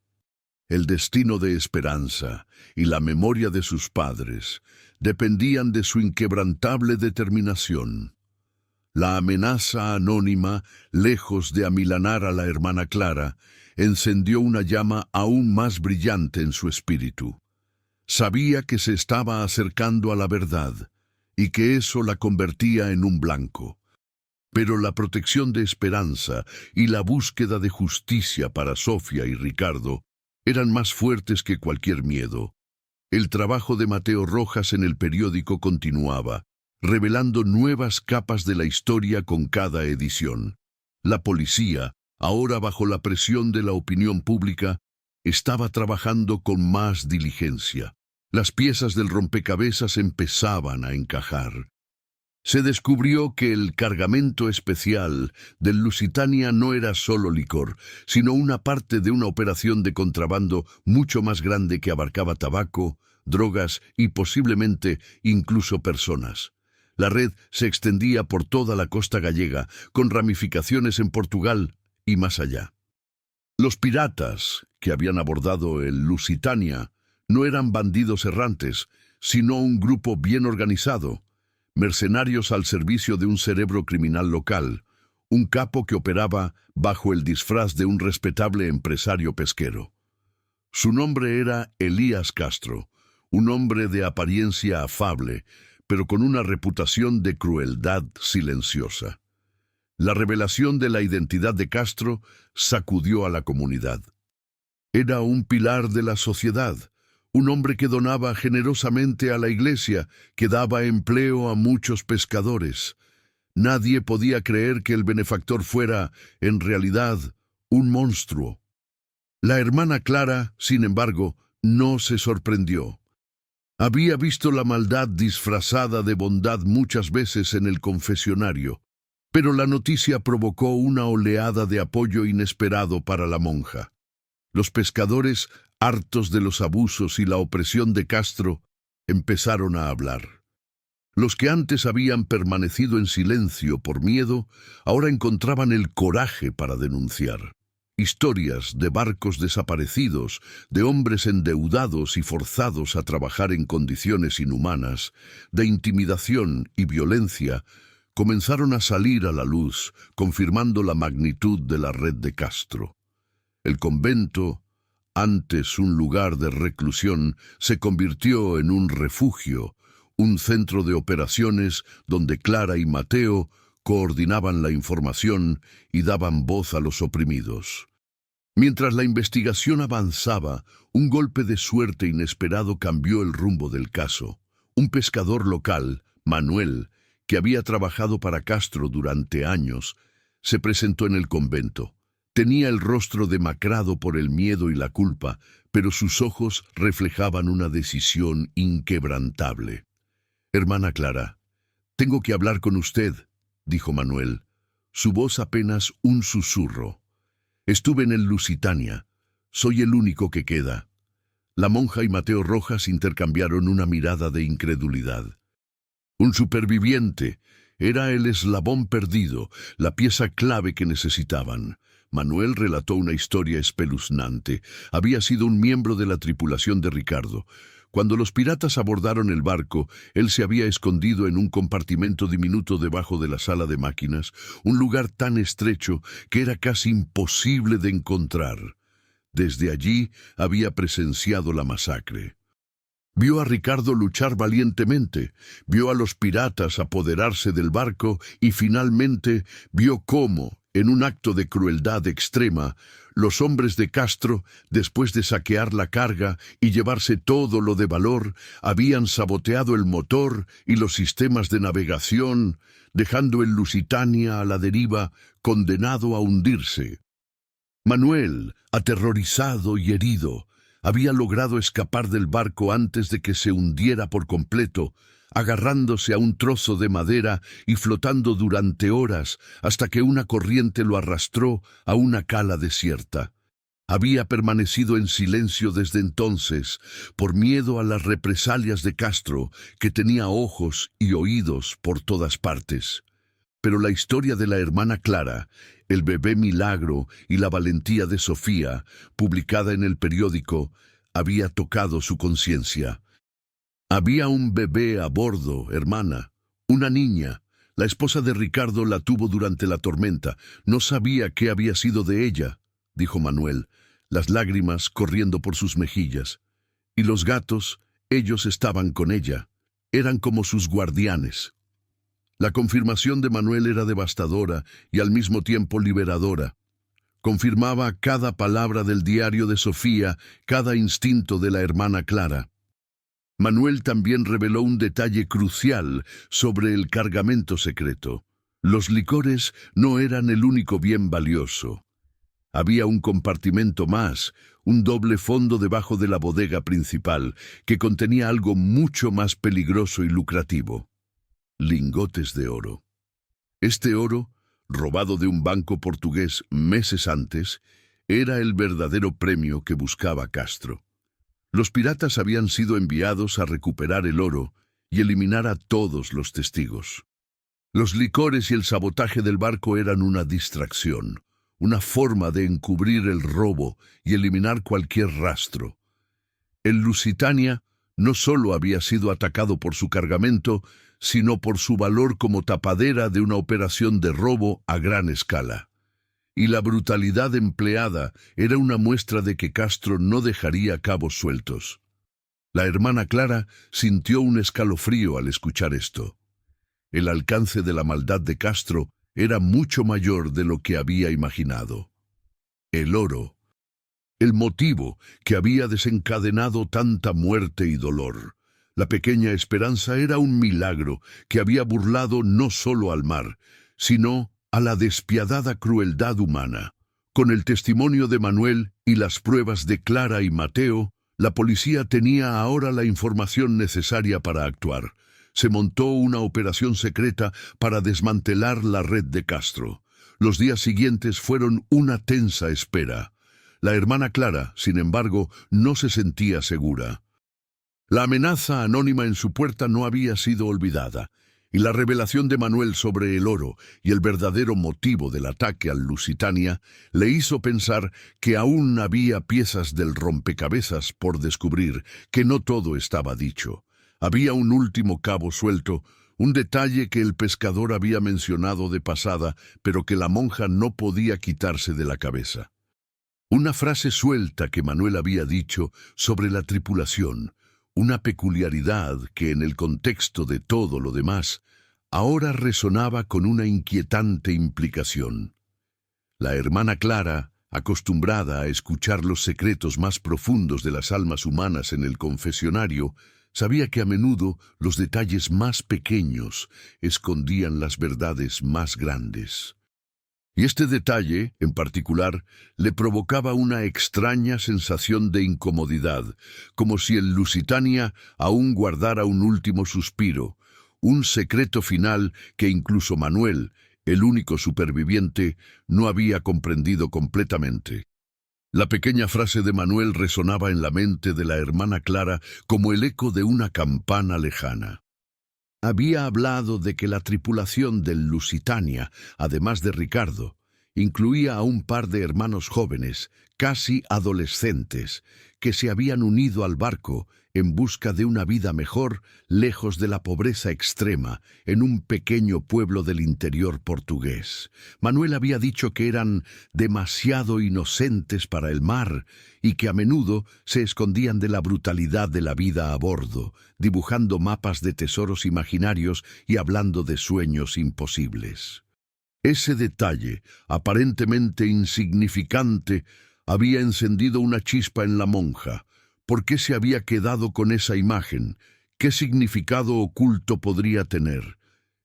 El destino de Esperanza y la memoria de sus padres dependían de su inquebrantable determinación. La amenaza anónima, lejos de amilanar a la hermana Clara, encendió una llama aún más brillante en su espíritu. Sabía que se estaba acercando a la verdad y que eso la convertía en un blanco. Pero la protección de Esperanza y la búsqueda de justicia para Sofía y Ricardo eran más fuertes que cualquier miedo. El trabajo de Mateo Rojas en el periódico continuaba, revelando nuevas capas de la historia con cada edición. La policía, ahora bajo la presión de la opinión pública, estaba trabajando con más diligencia. Las piezas del rompecabezas empezaban a encajar. Se descubrió que el cargamento especial del Lusitania no era solo licor, sino una parte de una operación de contrabando mucho más grande que abarcaba tabaco, drogas y posiblemente incluso personas. La red se extendía por toda la costa gallega, con ramificaciones en Portugal y más allá. Los piratas que habían abordado el Lusitania no eran bandidos errantes, sino un grupo bien organizado, mercenarios al servicio de un cerebro criminal local, un capo que operaba bajo el disfraz de un respetable empresario pesquero. Su nombre era Elías Castro, un hombre de apariencia afable, pero con una reputación de crueldad silenciosa. La revelación de la identidad de Castro sacudió a la comunidad. Era un pilar de la sociedad, un hombre que donaba generosamente a la iglesia, que daba empleo a muchos pescadores. Nadie podía creer que el benefactor fuera, en realidad, un monstruo. La hermana Clara, sin embargo, no se sorprendió. Había visto la maldad disfrazada de bondad muchas veces en el confesionario, pero la noticia provocó una oleada de apoyo inesperado para la monja. Los pescadores, hartos de los abusos y la opresión de Castro, empezaron a hablar. Los que antes habían permanecido en silencio por miedo, ahora encontraban el coraje para denunciar. Historias de barcos desaparecidos, de hombres endeudados y forzados a trabajar en condiciones inhumanas, de intimidación y violencia, comenzaron a salir a la luz, confirmando la magnitud de la red de Castro. El convento, antes un lugar de reclusión, se convirtió en un refugio, un centro de operaciones donde Clara y Mateo coordinaban la información y daban voz a los oprimidos. Mientras la investigación avanzaba, un golpe de suerte inesperado cambió el rumbo del caso. Un pescador local, Manuel, que había trabajado para Castro durante años, se presentó en el convento. Tenía el rostro demacrado por el miedo y la culpa, pero sus ojos reflejaban una decisión inquebrantable. «Hermana Clara, tengo que hablar con usted», dijo Manuel, su voz apenas un susurro. «Estuve en el Lusitania. Soy el único que queda». La monja y Mateo Rojas intercambiaron una mirada de incredulidad. Un superviviente. Era el eslabón perdido, la pieza clave que necesitaban. Manuel relató una historia espeluznante. Había sido un miembro de la tripulación de Ricardo. Cuando los piratas abordaron el barco, él se había escondido en un compartimento diminuto debajo de la sala de máquinas, un lugar tan estrecho que era casi imposible de encontrar. Desde allí había presenciado la masacre. Vio a Ricardo luchar valientemente, vio a los piratas apoderarse del barco y finalmente vio cómo, en un acto de crueldad extrema, los hombres de Castro, después de saquear la carga y llevarse todo lo de valor, habían saboteado el motor y los sistemas de navegación, dejando el Lusitania a la deriva, condenado a hundirse. Manuel, aterrorizado y herido, había logrado escapar del barco antes de que se hundiera por completo, agarrándose a un trozo de madera y flotando durante horas hasta que una corriente lo arrastró a una cala desierta. Había permanecido en silencio desde entonces, por miedo a las represalias de Castro, que tenía ojos y oídos por todas partes. Pero la historia de la hermana Clara, el bebé milagro y la valentía de Sofía, publicada en el periódico, había tocado su conciencia. Había un bebé a bordo, hermana, una niña. La esposa de Ricardo la tuvo durante la tormenta. No sabía qué había sido de ella, dijo Manuel, las lágrimas corriendo por sus mejillas. Y los gatos, ellos estaban con ella. Eran como sus guardianes. La confirmación de Manuel era devastadora y al mismo tiempo liberadora. Confirmaba cada palabra del diario de Sofía, cada instinto de la hermana Clara. Manuel también reveló un detalle crucial sobre el cargamento secreto. Los licores no eran el único bien valioso. Había un compartimento más, un doble fondo debajo de la bodega principal, que contenía algo mucho más peligroso y lucrativo: lingotes de oro. Este oro, robado de un banco portugués meses antes, era el verdadero premio que buscaba Castro. Los piratas habían sido enviados a recuperar el oro y eliminar a todos los testigos. Los licores y el sabotaje del barco eran una distracción, una forma de encubrir el robo y eliminar cualquier rastro. El Lusitania no solo había sido atacado por su cargamento, sino por su valor como tapadera de una operación de robo a gran escala. Y la brutalidad empleada era una muestra de que Castro no dejaría cabos sueltos. La hermana Clara sintió un escalofrío al escuchar esto. El alcance de la maldad de Castro era mucho mayor de lo que había imaginado. El oro, el motivo que había desencadenado tanta muerte y dolor. La pequeña esperanza era un milagro que había burlado no solo al mar, sino a la despiadada crueldad humana. Con el testimonio de Manuel y las pruebas de Clara y Mateo, la policía tenía ahora la información necesaria para actuar. Se montó una operación secreta para desmantelar la red de Castro. Los días siguientes fueron una tensa espera. La hermana Clara, sin embargo, no se sentía segura. La amenaza anónima en su puerta no había sido olvidada. Y la revelación de Manuel sobre el oro y el verdadero motivo del ataque al Lusitania le hizo pensar que aún había piezas del rompecabezas por descubrir, que no todo estaba dicho. Había un último cabo suelto, un detalle que el pescador había mencionado de pasada, pero que la monja no podía quitarse de la cabeza. Una frase suelta que Manuel había dicho sobre la tripulación, una peculiaridad que en el contexto de todo lo demás, ahora resonaba con una inquietante implicación. La hermana Clara, acostumbrada a escuchar los secretos más profundos de las almas humanas en el confesionario, sabía que a menudo los detalles más pequeños escondían las verdades más grandes. Y este detalle, en particular, le provocaba una extraña sensación de incomodidad, como si el Lusitania aún guardara un último suspiro, un secreto final que incluso Manuel, el único superviviente, no había comprendido completamente. La pequeña frase de Manuel resonaba en la mente de la hermana Clara como el eco de una campana lejana. Había hablado de que la tripulación del Lusitania, además de Ricardo, incluía a un par de hermanos jóvenes, casi adolescentes, que se habían unido al barco en busca de una vida mejor, lejos de la pobreza extrema, en un pequeño pueblo del interior portugués. Manuel había dicho que eran demasiado inocentes para el mar y que a menudo se escondían de la brutalidad de la vida a bordo, dibujando mapas de tesoros imaginarios y hablando de sueños imposibles. Ese detalle, aparentemente insignificante, había encendido una chispa en la monja. ¿Por qué se había quedado con esa imagen? ¿Qué significado oculto podría tener?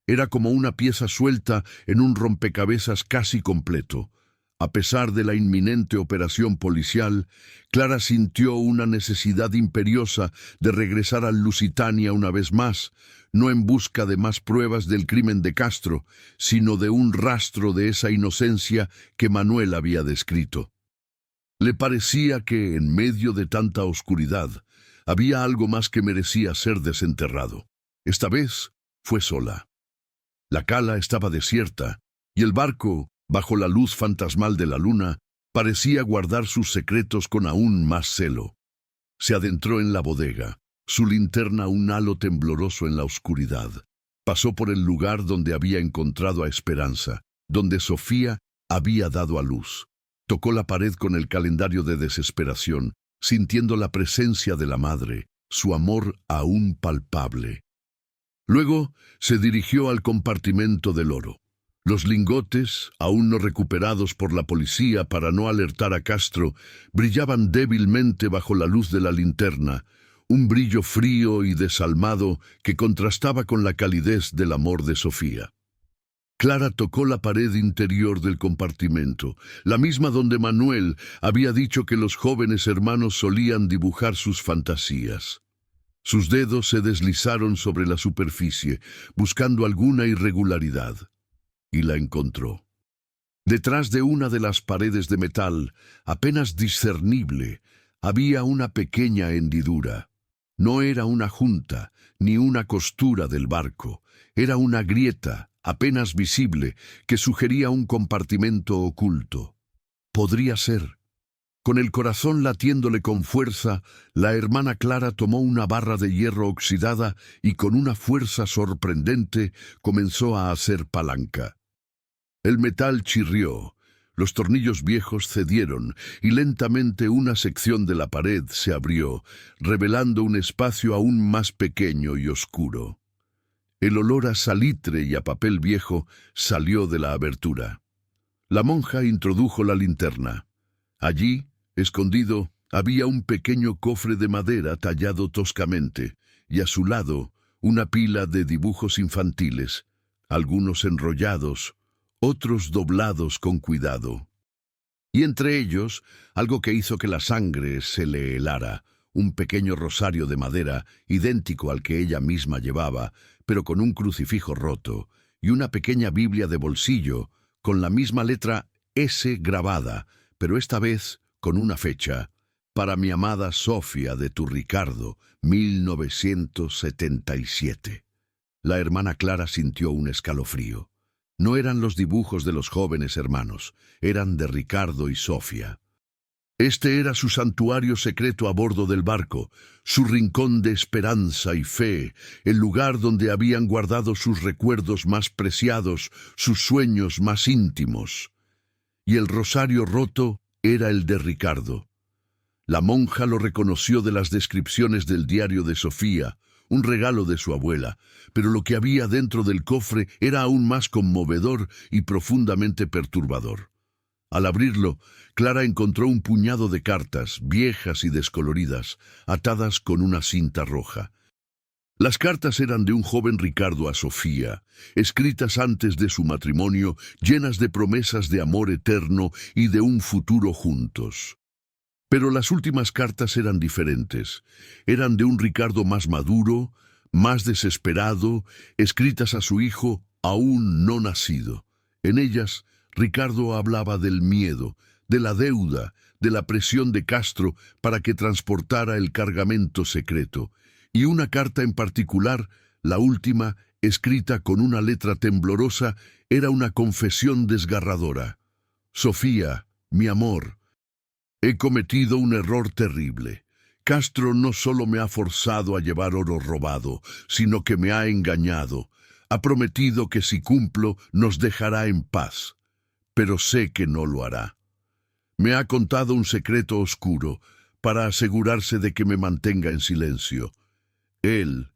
Era como una pieza suelta en un rompecabezas casi completo. A pesar de la inminente operación policial, Clara sintió una necesidad imperiosa de regresar al Lusitania una vez más, no en busca de más pruebas del crimen de Castro, sino de un rastro de esa inocencia que Manuel había descrito. Le parecía que, en medio de tanta oscuridad, había algo más que merecía ser desenterrado. Esta vez fue sola. La cala estaba desierta, y el barco, bajo la luz fantasmal de la luna, parecía guardar sus secretos con aún más celo. Se adentró en la bodega, su linterna un halo tembloroso en la oscuridad. Pasó por el lugar donde había encontrado a Esperanza, donde Sofía había dado a luz. Tocó la pared con el calendario de desesperación, sintiendo la presencia de la madre, su amor aún palpable. Luego se dirigió al compartimento del oro. Los lingotes, aún no recuperados por la policía para no alertar a Castro, brillaban débilmente bajo la luz de la linterna, un brillo frío y desalmado que contrastaba con la calidez del amor de Sofía. Clara tocó la pared interior del compartimento, la misma donde Manuel había dicho que los jóvenes hermanos solían dibujar sus fantasías. Sus dedos se deslizaron sobre la superficie, buscando alguna irregularidad, y la encontró. Detrás de una de las paredes de metal, apenas discernible, había una pequeña hendidura. No era una junta, ni una costura del barco, era una grieta, apenas visible, que sugería un compartimento oculto. Podría ser. Con el corazón latiéndole con fuerza, la hermana Clara tomó una barra de hierro oxidada y con una fuerza sorprendente comenzó a hacer palanca. El metal chirrió, los tornillos viejos cedieron y lentamente una sección de la pared se abrió, revelando un espacio aún más pequeño y oscuro. El olor a salitre y a papel viejo salió de la abertura. La monja introdujo la linterna. Allí, escondido, había un pequeño cofre de madera tallado toscamente, y a su lado una pila de dibujos infantiles, algunos enrollados, otros doblados con cuidado. Y entre ellos, algo que hizo que la sangre se le helara, un pequeño rosario de madera, idéntico al que ella misma llevaba, pero con un crucifijo roto, y una pequeña Biblia de bolsillo, con la misma letra S grabada, pero esta vez con una fecha: para mi amada Sofía de tu Ricardo, 1977. La hermana Clara sintió un escalofrío. No eran los dibujos de los jóvenes hermanos, eran de Ricardo y Sofía. Este era su santuario secreto a bordo del barco, su rincón de esperanza y fe, el lugar donde habían guardado sus recuerdos más preciados, sus sueños más íntimos. Y el rosario roto era el de Ricardo. La monja lo reconoció de las descripciones del diario de Sofía, un regalo de su abuela, pero lo que había dentro del cofre era aún más conmovedor y profundamente perturbador. Al abrirlo, Clara encontró un puñado de cartas, viejas y descoloridas, atadas con una cinta roja. Las cartas eran de un joven Ricardo a Sofía, escritas antes de su matrimonio, llenas de promesas de amor eterno y de un futuro juntos. Pero las últimas cartas eran diferentes. Eran de un Ricardo más maduro, más desesperado, escritas a su hijo aún no nacido. En ellas, Ricardo hablaba del miedo, de la deuda, de la presión de Castro para que transportara el cargamento secreto. Y una carta en particular, la última, escrita con una letra temblorosa, era una confesión desgarradora. Sofía, mi amor, he cometido un error terrible. Castro no solo me ha forzado a llevar oro robado, sino que me ha engañado. Ha prometido que si cumplo nos dejará en paz, pero sé que no lo hará. Me ha contado un secreto oscuro para asegurarse de que me mantenga en silencio. Él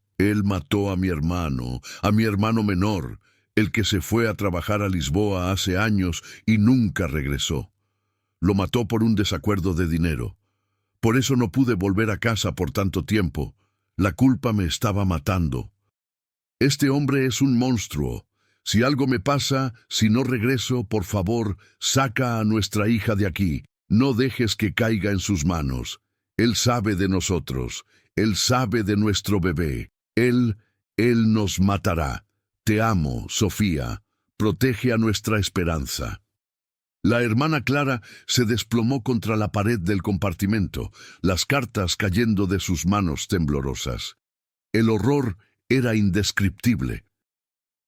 mató a mi hermano menor, el que se fue a trabajar a Lisboa hace años y nunca regresó. Lo mató por un desacuerdo de dinero. Por eso no pude volver a casa por tanto tiempo. La culpa me estaba matando. Este hombre es un monstruo. Si algo me pasa, si no regreso, por favor, saca a nuestra hija de aquí. No dejes que caiga en sus manos. Él sabe de nosotros. Él sabe de nuestro bebé. Él nos matará. Te amo, Sofía. Protege a nuestra esperanza. La hermana Clara se desplomó contra la pared del compartimento, las cartas cayendo de sus manos temblorosas. El horror era indescriptible.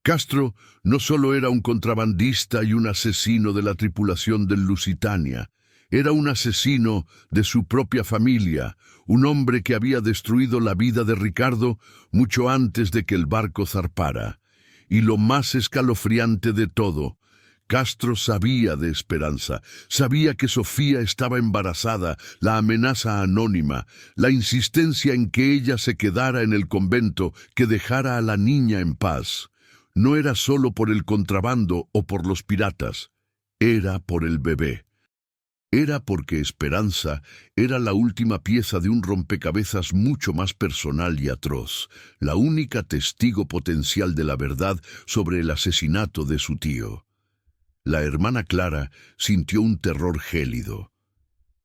Castro no solo era un contrabandista y un asesino de la tripulación del Lusitania, era un asesino de su propia familia, un hombre que había destruido la vida de Ricardo mucho antes de que el barco zarpara. Y lo más escalofriante de todo, Castro sabía de Esperanza, sabía que Sofía estaba embarazada, la amenaza anónima, la insistencia en que ella se quedara en el convento, que dejara a la niña en paz. No era solo por el contrabando o por los piratas, era por el bebé. Era porque Esperanza era la última pieza de un rompecabezas mucho más personal y atroz, la única testigo potencial de la verdad sobre el asesinato de su tío. La hermana Clara sintió un terror gélido.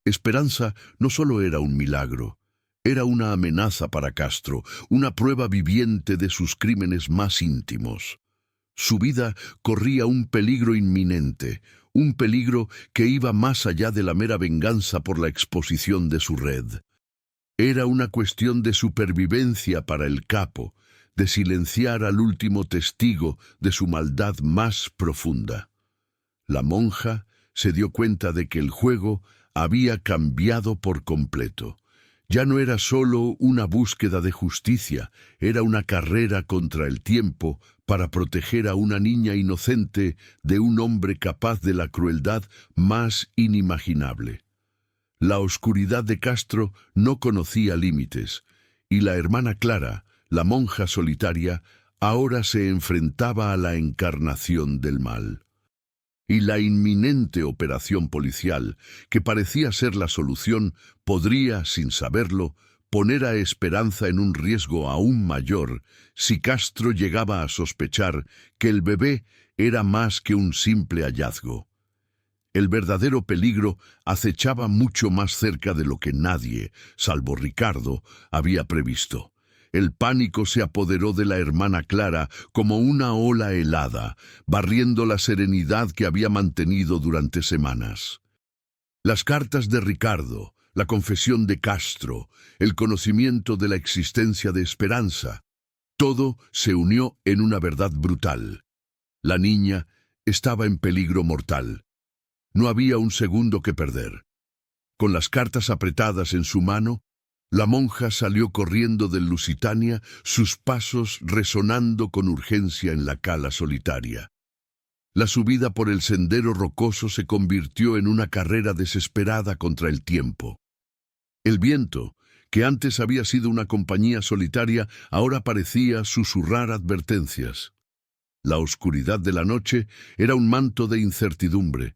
Esperanza no solo era un milagro, era una amenaza para Castro, una prueba viviente de sus crímenes más íntimos. Su vida corría un peligro inminente, un peligro que iba más allá de la mera venganza por la exposición de su red. Era una cuestión de supervivencia para el capo, de silenciar al último testigo de su maldad más profunda. La monja se dio cuenta de que el juego había cambiado por completo. Ya no era solo una búsqueda de justicia, era una carrera contra el tiempo para proteger a una niña inocente de un hombre capaz de la crueldad más inimaginable. La oscuridad de Castro no conocía límites, y la hermana Clara, la monja solitaria, ahora se enfrentaba a la encarnación del mal. Y la inminente operación policial, que parecía ser la solución, podría, sin saberlo, poner a Esperanza en un riesgo aún mayor si Castro llegaba a sospechar que el bebé era más que un simple hallazgo. El verdadero peligro acechaba mucho más cerca de lo que nadie, salvo Ricardo, había previsto. El pánico se apoderó de la hermana Clara como una ola helada, barriendo la serenidad que había mantenido durante semanas. Las cartas de Ricardo, la confesión de Castro, el conocimiento de la existencia de Esperanza. Todo se unió en una verdad brutal. La niña estaba en peligro mortal. No había un segundo que perder. Con las cartas apretadas en su mano, la monja salió corriendo del Lusitania, sus pasos resonando con urgencia en la cala solitaria. La subida por el sendero rocoso se convirtió en una carrera desesperada contra el tiempo. El viento, que antes había sido una compañía solitaria, ahora parecía susurrar advertencias. La oscuridad de la noche era un manto de incertidumbre.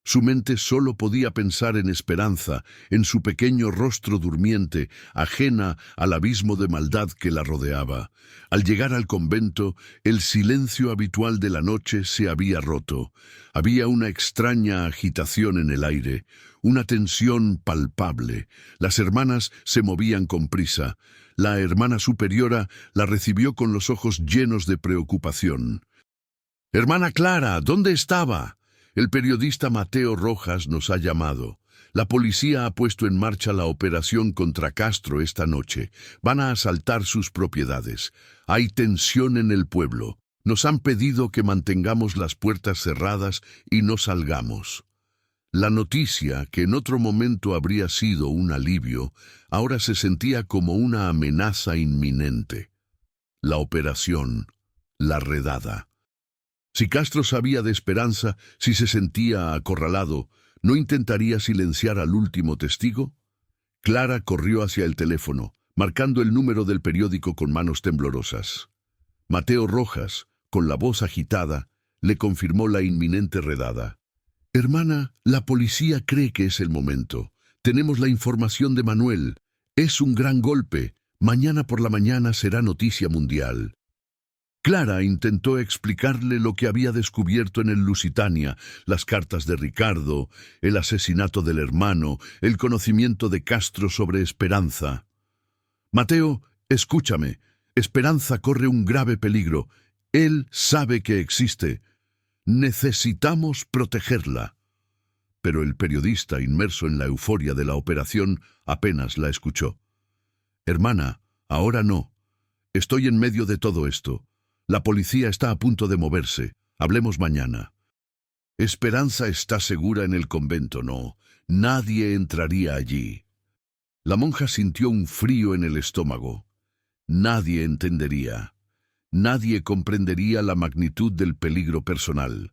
Su mente solo podía pensar en esperanza, en su pequeño rostro durmiente, ajena al abismo de maldad que la rodeaba. Al llegar al convento, el silencio habitual de la noche se había roto. Había una extraña agitación en el aire, una tensión palpable. Las hermanas se movían con prisa. La hermana superiora la recibió con los ojos llenos de preocupación. «Hermana Clara, ¿dónde estaba? El periodista Mateo Rojas nos ha llamado. La policía ha puesto en marcha la operación contra Castro esta noche. Van a asaltar sus propiedades. Hay tensión en el pueblo. Nos han pedido que mantengamos las puertas cerradas y no salgamos». La noticia, que en otro momento habría sido un alivio, ahora se sentía como una amenaza inminente. La operación, la redada. Si Castro sabía de Esperanza, si se sentía acorralado, ¿no intentaría silenciar al último testigo? Clara corrió hacia el teléfono, marcando el número del periódico con manos temblorosas. Mateo Rojas, con la voz agitada, le confirmó la inminente redada. «Hermana, la policía cree que es el momento. Tenemos la información de Manuel. Es un gran golpe. Mañana por la mañana será noticia mundial». Clara intentó explicarle lo que había descubierto en el Lusitania, las cartas de Ricardo, el asesinato del hermano, el conocimiento de Castro sobre Esperanza. «Mateo, escúchame. Esperanza corre un grave peligro. Él sabe que existe. Necesitamos protegerla». Pero el periodista, inmerso en la euforia de la operación, apenas la escuchó. «Hermana, ahora no. Estoy en medio de todo esto. La policía está a punto de moverse. Hablemos mañana». «Esperanza está segura en el convento, no. Nadie entraría allí». La monja sintió un frío en el estómago. Nadie entendería. Nadie comprendería la magnitud del peligro personal.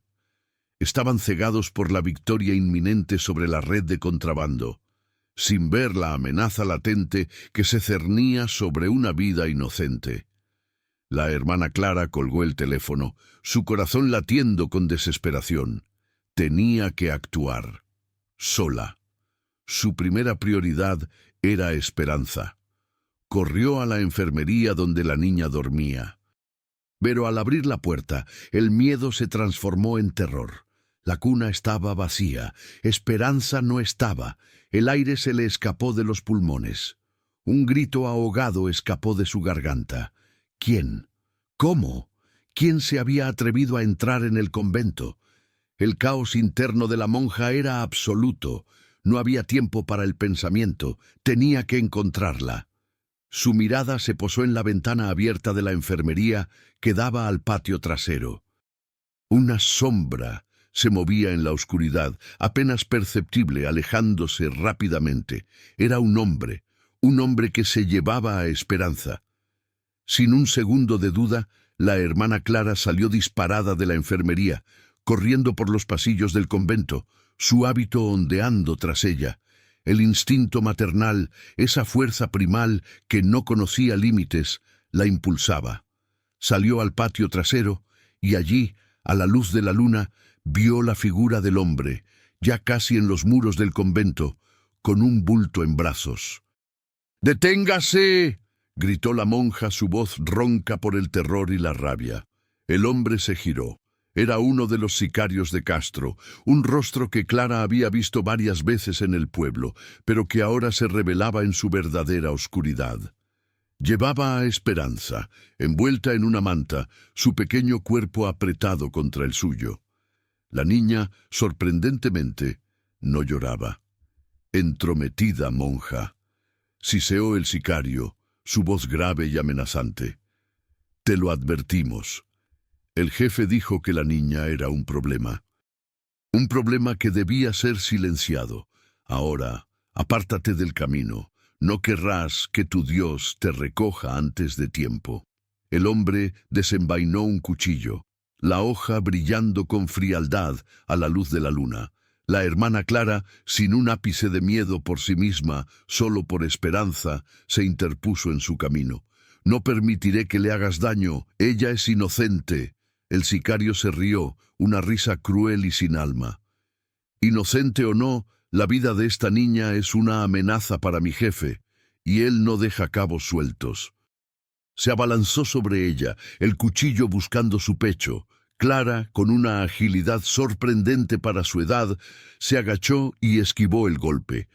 Estaban cegados por la victoria inminente sobre la red de contrabando, sin ver la amenaza latente que se cernía sobre una vida inocente. La hermana Clara colgó el teléfono, su corazón latiendo con desesperación. Tenía que actuar. Sola. Su primera prioridad era Esperanza. Corrió a la enfermería donde la niña dormía. Pero al abrir la puerta, el miedo se transformó en terror. La cuna estaba vacía. Esperanza no estaba. El aire se le escapó de los pulmones. Un grito ahogado escapó de su garganta. ¿Quién? ¿Cómo? ¿Quién se había atrevido a entrar en el convento? El caos interno de la monja era absoluto. No había tiempo para el pensamiento. Tenía que encontrarla. Su mirada se posó en la ventana abierta de la enfermería que daba al patio trasero. Una sombra se movía en la oscuridad, apenas perceptible, alejándose rápidamente. Era un hombre que se llevaba a Esperanza. Sin un segundo de duda, la hermana Clara salió disparada de la enfermería, corriendo por los pasillos del convento, su hábito ondeando tras ella. El instinto maternal, esa fuerza primal que no conocía límites, la impulsaba. Salió al patio trasero y allí, a la luz de la luna, vio la figura del hombre, ya casi en los muros del convento, con un bulto en brazos. «¡Deténgase!», gritó la monja, su voz ronca por el terror y la rabia. El hombre se giró. Era uno de los sicarios de Castro, un rostro que Clara había visto varias veces en el pueblo, pero que ahora se revelaba en su verdadera oscuridad. Llevaba a Esperanza, envuelta en una manta, su pequeño cuerpo apretado contra el suyo. La niña, sorprendentemente, no lloraba. «Entrometida monja», siseó el sicario, su voz grave y amenazante. Te lo advertimos. El jefe dijo que la niña era un problema. Un problema que debía ser silenciado. Ahora, apártate del camino. No querrás que tu Dios te recoja antes de tiempo. El hombre desenvainó un cuchillo, la hoja brillando con frialdad a la luz de la luna. La hermana Clara, sin un ápice de miedo por sí misma, solo por esperanza, se interpuso en su camino. No permitiré que le hagas daño, ella es inocente. El sicario se rió, una risa cruel y sin alma. Inocente o no, la vida de esta niña es una amenaza para mi jefe, y él no deja cabos sueltos. Se abalanzó sobre ella, el cuchillo buscando su pecho. Clara, con una agilidad sorprendente para su edad, se agachó y esquivó el golpe.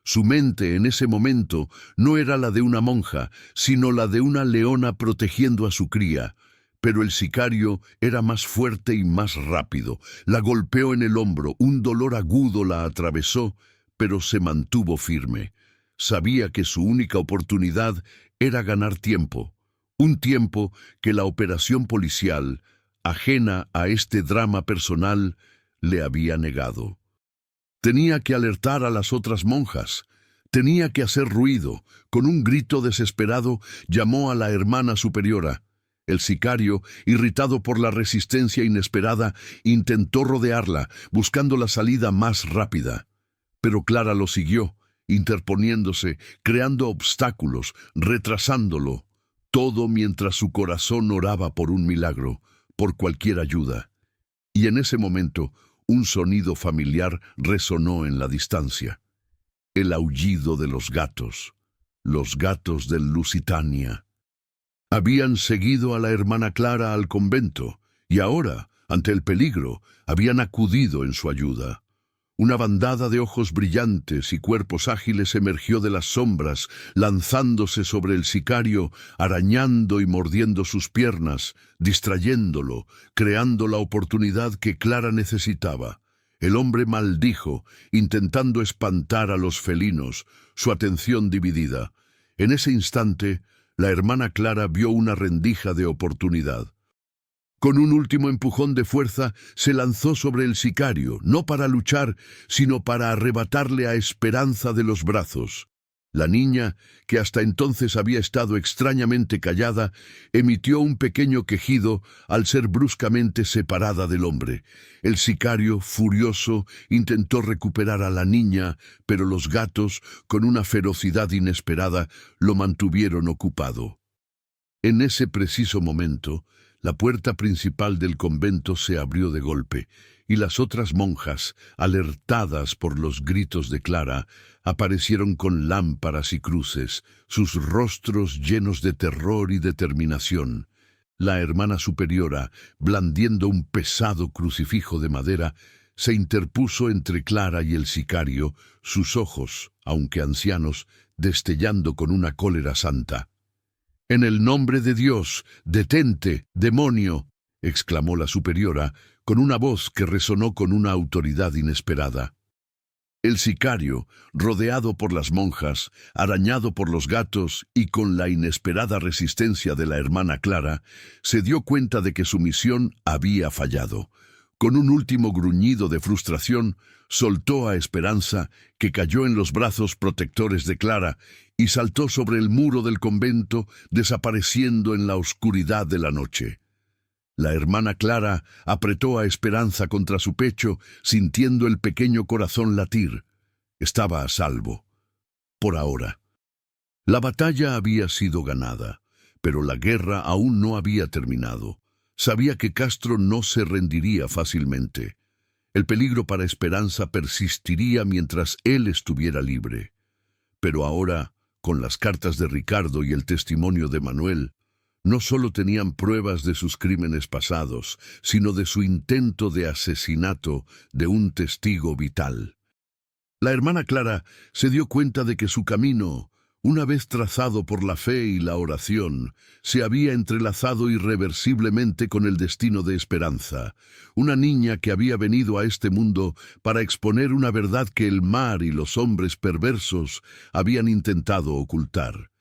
Su mente en ese momento no era la de una monja, sino la de una leona protegiendo a su cría. Pero el sicario era más fuerte y más rápido. La golpeó en el hombro, un dolor agudo la atravesó, pero se mantuvo firme. Sabía que su única oportunidad era ganar tiempo. Un tiempo que la operación policial, ajena a este drama personal, le había negado. Tenía que alertar a las otras monjas. Tenía que hacer ruido. Con un grito desesperado, llamó a la hermana superiora. El sicario, irritado por la resistencia inesperada, intentó rodearla, buscando la salida más rápida. Pero Clara lo siguió, interponiéndose, creando obstáculos, retrasándolo. Todo mientras su corazón oraba por un milagro, por cualquier ayuda. Y en ese momento, un sonido familiar resonó en la distancia. El aullido de los gatos del Lusitania. Habían seguido a la hermana Clara al convento, y ahora, ante el peligro, habían acudido en su ayuda. Una bandada de ojos brillantes y cuerpos ágiles emergió de las sombras, lanzándose sobre el sicario, arañando y mordiendo sus piernas, distrayéndolo, creando la oportunidad que Clara necesitaba. El hombre maldijo, intentando espantar a los felinos, su atención dividida. En ese instante, la hermana Clara vio una rendija de oportunidad. Con un último empujón de fuerza, se lanzó sobre el sicario, no para luchar, sino para arrebatarle a Esperanza de los brazos. La niña, que hasta entonces había estado extrañamente callada, emitió un pequeño quejido al ser bruscamente separada del hombre. El sicario, furioso, intentó recuperar a la niña, pero los gatos, con una ferocidad inesperada, lo mantuvieron ocupado. En ese preciso momento, la puerta principal del convento se abrió de golpe, y las otras monjas, alertadas por los gritos de Clara, aparecieron con lámparas y cruces, sus rostros llenos de terror y determinación. La hermana superiora, blandiendo un pesado crucifijo de madera, se interpuso entre Clara y el sicario, sus ojos, aunque ancianos, destellando con una cólera santa. «En el nombre de Dios, detente, demonio», exclamó la superiora, con una voz que resonó con una autoridad inesperada. El sicario, rodeado por las monjas, arañado por los gatos y con la inesperada resistencia de la hermana Clara, se dio cuenta de que su misión había fallado. Con un último gruñido de frustración, soltó a Esperanza, que cayó en los brazos protectores de Clara, y saltó sobre el muro del convento, desapareciendo en la oscuridad de la noche. La hermana Clara apretó a Esperanza contra su pecho, sintiendo el pequeño corazón latir. Estaba a salvo. Por ahora. La batalla había sido ganada, pero la guerra aún no había terminado. Sabía que Castro no se rendiría fácilmente. El peligro para Esperanza persistiría mientras él estuviera libre. Pero ahora, con las cartas de Ricardo y el testimonio de Manuel, no solo tenían pruebas de sus crímenes pasados, sino de su intento de asesinato de un testigo vital. La hermana Clara se dio cuenta de que su camino, una vez trazado por la fe y la oración, se había entrelazado irreversiblemente con el destino de Esperanza, una niña que había venido a este mundo para exponer una verdad que el mar y los hombres perversos habían intentado ocultar.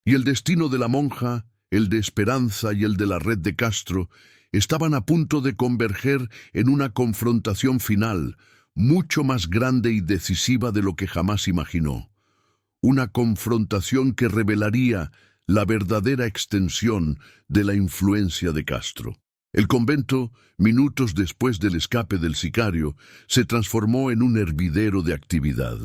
Y el destino de la monja, el de Esperanza y el de la red de Castro, estaban a punto de converger en una confrontación final, mucho más grande y decisiva de lo que jamás imaginó. Una confrontación que revelaría la verdadera extensión de la influencia de Castro. El convento, minutos después del escape del sicario, se transformó en un hervidero de actividad.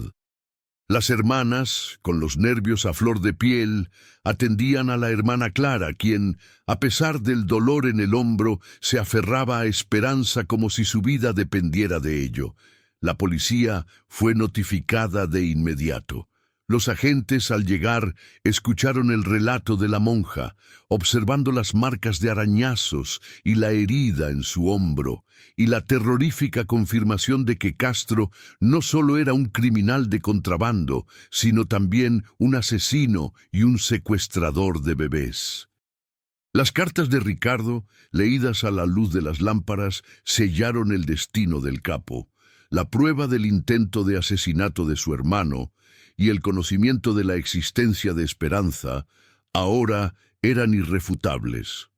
Las hermanas, con los nervios a flor de piel, atendían a la hermana Clara, quien, a pesar del dolor en el hombro, se aferraba a Esperanza como si su vida dependiera de ello. La policía fue notificada de inmediato. Los agentes, al llegar, escucharon el relato de la monja, observando las marcas de arañazos y la herida en su hombro, y la terrorífica confirmación de que Castro no solo era un criminal de contrabando, sino también un asesino y un secuestrador de bebés. Las cartas de Ricardo, leídas a la luz de las lámparas, sellaron el destino del capo. La prueba del intento de asesinato de su hermano y el conocimiento de la existencia de Esperanza ahora eran irrefutables.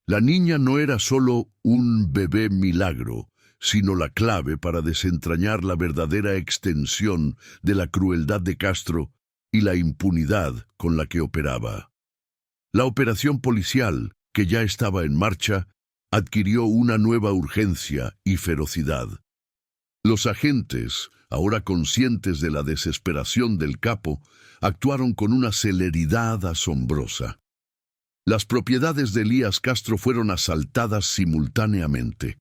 La niña no era solo un bebé milagro, sino la clave para desentrañar la verdadera extensión de la crueldad de Castro y la impunidad con la que operaba. La operación policial, que ya estaba en marcha, adquirió una nueva urgencia y ferocidad. Los agentes, ahora conscientes de la desesperación del capo, actuaron con una celeridad asombrosa. Las propiedades de Elías Castro fueron asaltadas simultáneamente.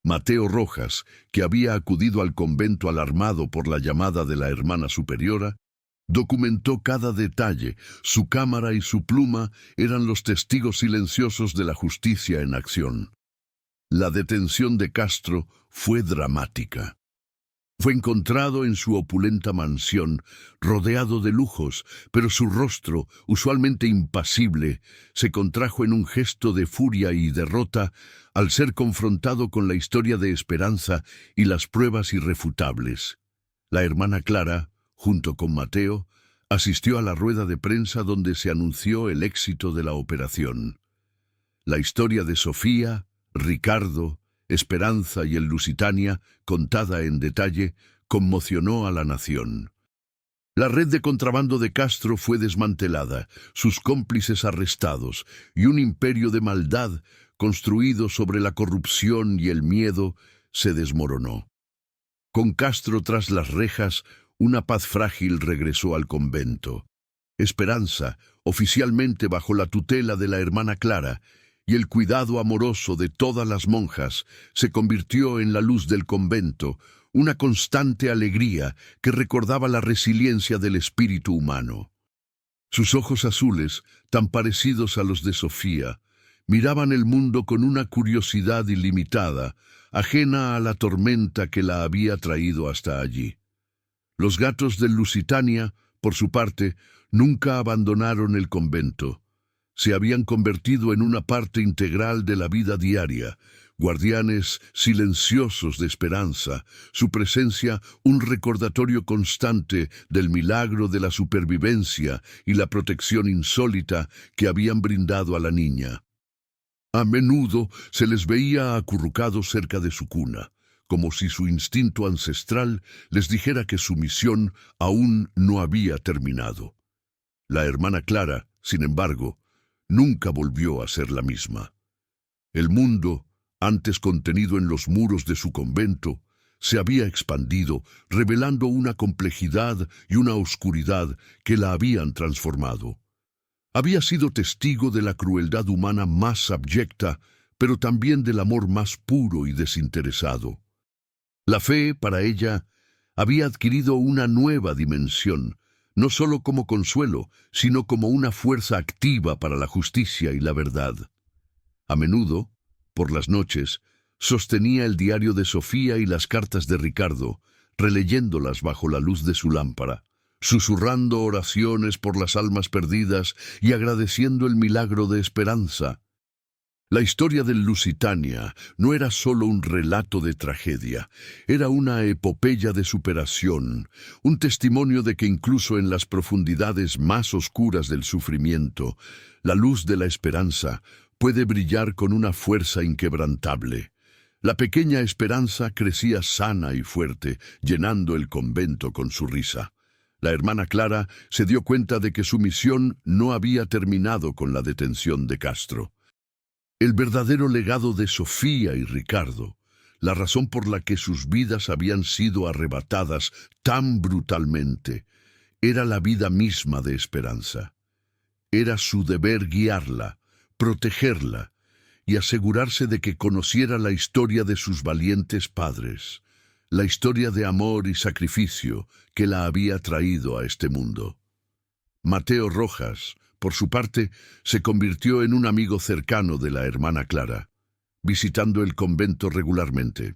Mateo Rojas, que había acudido al convento alarmado por la llamada de la hermana superiora, documentó cada detalle. Su cámara y su pluma eran los testigos silenciosos de la justicia en acción. La detención de Castro fue dramática. Fue encontrado en su opulenta mansión, rodeado de lujos, pero su rostro, usualmente impasible, se contrajo en un gesto de furia y derrota al ser confrontado con la historia de Esperanza y las pruebas irrefutables. La hermana Clara, junto con Mateo, asistió a la rueda de prensa donde se anunció el éxito de la operación. La historia de Sofía, Ricardo, Esperanza y el Lusitania, contada en detalle, conmocionó a la nación. La red de contrabando de Castro fue desmantelada, sus cómplices arrestados, y un imperio de maldad, construido sobre la corrupción y el miedo, se desmoronó. Con Castro tras las rejas, una paz frágil regresó al convento. Esperanza, oficialmente bajo la tutela de la hermana Clara, y el cuidado amoroso de todas las monjas, se convirtió en la luz del convento, una constante alegría que recordaba la resiliencia del espíritu humano. Sus ojos azules, tan parecidos a los de Sofía, miraban el mundo con una curiosidad ilimitada, ajena a la tormenta que la había traído hasta allí. Los gatos del Lusitania, por su parte, nunca abandonaron el convento. Se habían convertido en una parte integral de la vida diaria, guardianes silenciosos de Esperanza, su presencia un recordatorio constante del milagro de la supervivencia y la protección insólita que habían brindado a la niña. A menudo se les veía acurrucados cerca de su cuna, como si su instinto ancestral les dijera que su misión aún no había terminado. La hermana Clara, sin embargo, nunca volvió a ser la misma. El mundo, antes contenido en los muros de su convento, se había expandido, revelando una complejidad y una oscuridad que la habían transformado. Había sido testigo de la crueldad humana más abyecta, pero también del amor más puro y desinteresado. La fe, para ella, había adquirido una nueva dimensión, no solo como consuelo, sino como una fuerza activa para la justicia y la verdad. A menudo, por las noches, sostenía el diario de Sofía y las cartas de Ricardo, releyéndolas bajo la luz de su lámpara, susurrando oraciones por las almas perdidas y agradeciendo el milagro de Esperanza. La historia del Lusitania no era solo un relato de tragedia, era una epopeya de superación, un testimonio de que incluso en las profundidades más oscuras del sufrimiento, la luz de la esperanza puede brillar con una fuerza inquebrantable. La pequeña Esperanza crecía sana y fuerte, llenando el convento con su risa. La hermana Clara se dio cuenta de que su misión no había terminado con la detención de Castro. El verdadero legado de Sofía y Ricardo, la razón por la que sus vidas habían sido arrebatadas tan brutalmente, era la vida misma de Esperanza. Era su deber guiarla, protegerla y asegurarse de que conociera la historia de sus valientes padres, la historia de amor y sacrificio que la había traído a este mundo. Mateo Rojas, por su parte, se convirtió en un amigo cercano de la hermana Clara, visitando el convento regularmente.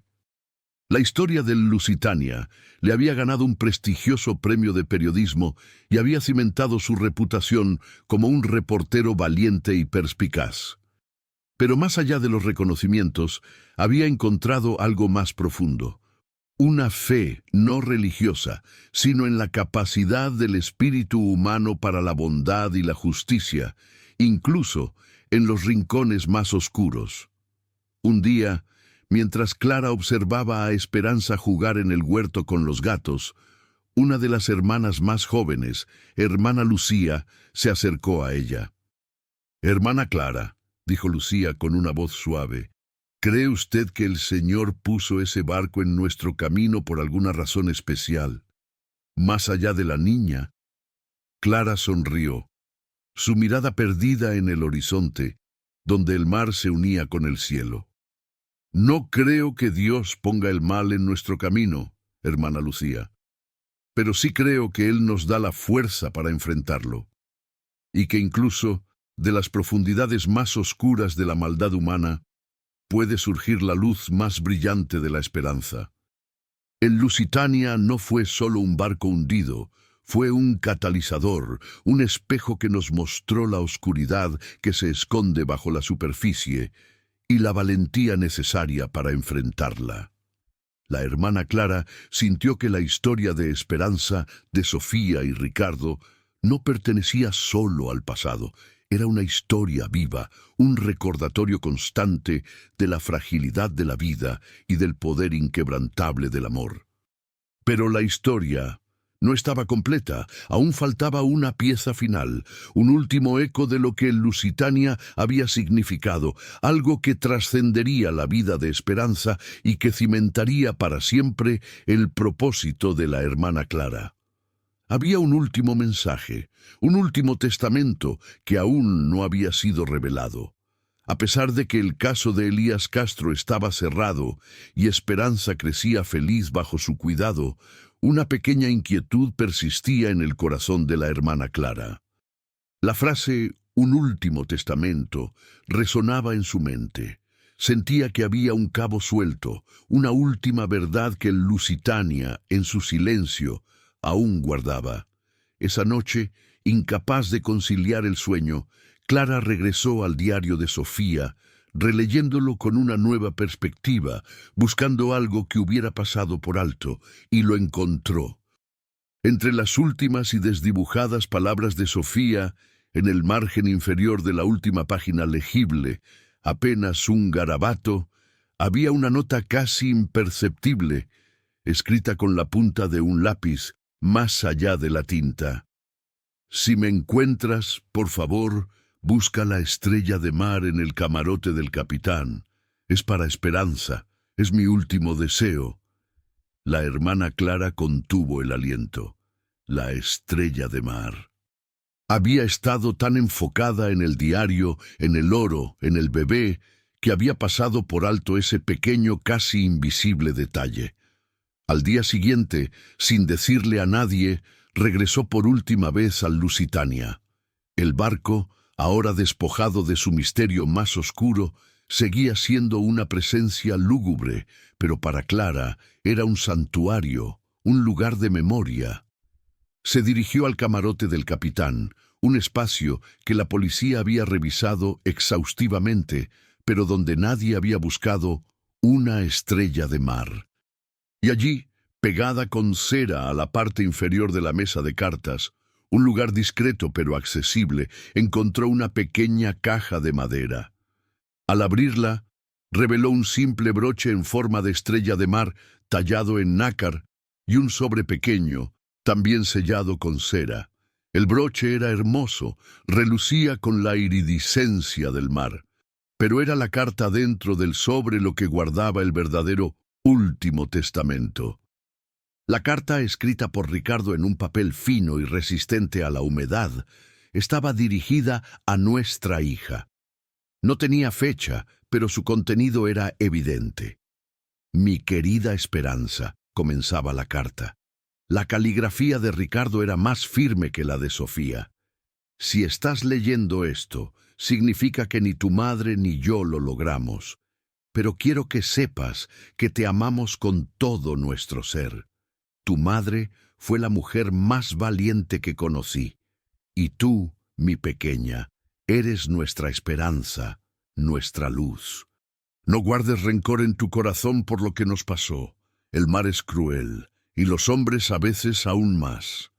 La historia del Lusitania le había ganado un prestigioso premio de periodismo y había cimentado su reputación como un reportero valiente y perspicaz. Pero más allá de los reconocimientos, había encontrado algo más profundo. Una fe no religiosa, sino en la capacidad del espíritu humano para la bondad y la justicia, incluso en los rincones más oscuros. Un día, mientras Clara observaba a Esperanza jugar en el huerto con los gatos, una de las hermanas más jóvenes, hermana Lucía, se acercó a ella. «Hermana Clara», dijo Lucía con una voz suave, ¿cree usted que el Señor puso ese barco en nuestro camino por alguna razón especial? Más allá de la niña. Clara sonrió, su mirada perdida en el horizonte, donde el mar se unía con el cielo. No creo que Dios ponga el mal en nuestro camino, hermana Lucía, pero sí creo que Él nos da la fuerza para enfrentarlo, y que incluso de las profundidades más oscuras de la maldad humana, puede surgir la luz más brillante de la esperanza. El Lusitania no fue solo un barco hundido, fue un catalizador, un espejo que nos mostró la oscuridad que se esconde bajo la superficie y la valentía necesaria para enfrentarla. La hermana Clara sintió que la historia de esperanza de Sofía y Ricardo no pertenecía solo al pasado. Era una historia viva, un recordatorio constante de la fragilidad de la vida y del poder inquebrantable del amor. Pero la historia no estaba completa, aún faltaba una pieza final, un último eco de lo que el Lusitania había significado, algo que trascendería la vida de Esperanza y que cimentaría para siempre el propósito de la hermana Clara. Había un último mensaje, un último testamento que aún no había sido revelado. A pesar de que el caso de Elías Castro estaba cerrado y Esperanza crecía feliz bajo su cuidado, una pequeña inquietud persistía en el corazón de la hermana Clara. La frase «un último testamento» resonaba en su mente. Sentía que había un cabo suelto, una última verdad que el Lusitania, en su silencio, aún guardaba. Esa noche, incapaz de conciliar el sueño, Clara regresó al diario de Sofía, releyéndolo con una nueva perspectiva, buscando algo que hubiera pasado por alto, y lo encontró. Entre las últimas y desdibujadas palabras de Sofía, en el margen inferior de la última página legible, apenas un garabato, había una nota casi imperceptible, escrita con la punta de un lápiz, más allá de la tinta. Si me encuentras, por favor, busca la estrella de mar en el camarote del capitán. Es para Esperanza, es mi último deseo. La hermana Clara contuvo el aliento. La estrella de mar. Había estado tan enfocada en el diario, en el oro, en el bebé, que había pasado por alto ese pequeño, casi invisible detalle. Al día siguiente, sin decirle a nadie, regresó por última vez al Lusitania. El barco, ahora despojado de su misterio más oscuro, seguía siendo una presencia lúgubre, pero para Clara era un santuario, un lugar de memoria. Se dirigió al camarote del capitán, un espacio que la policía había revisado exhaustivamente, pero donde nadie había buscado una estrella de mar. Y allí, pegada con cera a la parte inferior de la mesa de cartas, un lugar discreto pero accesible, encontró una pequeña caja de madera. Al abrirla, reveló un simple broche en forma de estrella de mar tallado en nácar y un sobre pequeño, también sellado con cera. El broche era hermoso, relucía con la iridiscencia del mar, pero era la carta dentro del sobre lo que guardaba el verdadero último testamento. La carta, escrita por Ricardo en un papel fino y resistente a la humedad, estaba dirigida a nuestra hija. No tenía fecha, pero su contenido era evidente. Mi querida Esperanza, comenzaba la carta. La caligrafía de Ricardo era más firme que la de Sofía. Si estás leyendo esto, significa que ni tu madre ni yo lo logramos. Pero quiero que sepas que te amamos con todo nuestro ser. Tu madre fue la mujer más valiente que conocí. Y tú, mi pequeña, eres nuestra esperanza, nuestra luz. No guardes rencor en tu corazón por lo que nos pasó. El mar es cruel, y los hombres a veces aún más.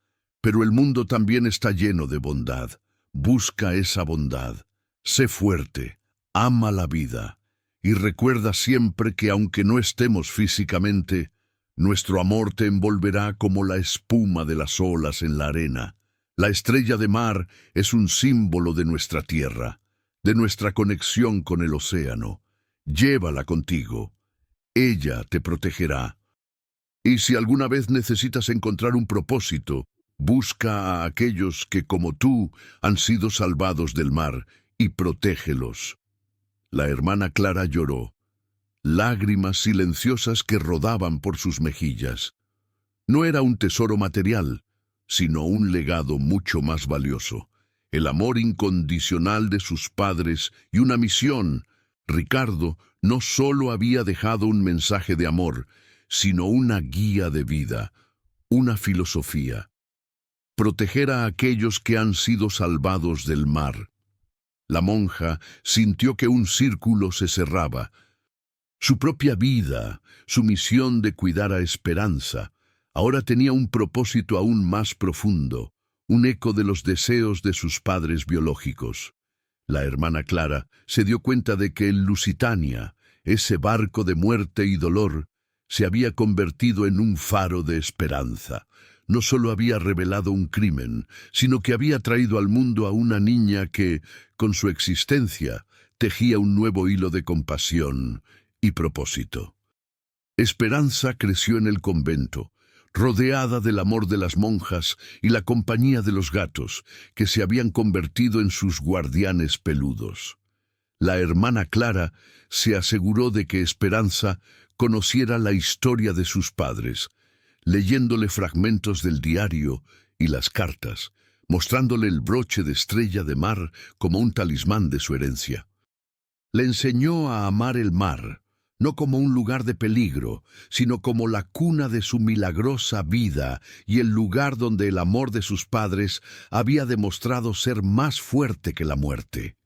Pero el mundo también está lleno de bondad. Busca esa bondad. Sé fuerte, ama la vida, y recuerda siempre que aunque no estemos físicamente, nuestro amor te envolverá como la espuma de las olas en la arena. La estrella de mar es un símbolo de nuestra tierra, de nuestra conexión con el océano. Llévala contigo. Ella te protegerá. Y si alguna vez necesitas encontrar un propósito, busca a aquellos que, como tú, han sido salvados del mar y protégelos. La hermana Clara lloró, lágrimas silenciosas que rodaban por sus mejillas. No era un tesoro material, sino un legado mucho más valioso. El amor incondicional de sus padres y una misión. Ricardo no solo había dejado un mensaje de amor, sino una guía de vida, una filosofía. Proteger a aquellos que han sido salvados del mar. La monja sintió que un círculo se cerraba. Su propia vida, su misión de cuidar a Esperanza, ahora tenía un propósito aún más profundo, un eco de los deseos de sus padres biológicos. La hermana Clara se dio cuenta de que el Lusitania, ese barco de muerte y dolor, se había convertido en un faro de esperanza. No solo había revelado un crimen, sino que había traído al mundo a una niña que, con su existencia, tejía un nuevo hilo de compasión y propósito. Esperanza creció en el convento, rodeada del amor de las monjas y la compañía de los gatos, que se habían convertido en sus guardianes peludos. La hermana Clara se aseguró de que Esperanza conociera la historia de sus padres, leyéndole fragmentos del diario y las cartas, mostrándole el broche de estrella de mar como un talismán de su herencia. Le enseñó a amar el mar, no como un lugar de peligro, sino como la cuna de su milagrosa vida y el lugar donde el amor de sus padres había demostrado ser más fuerte que la muerte.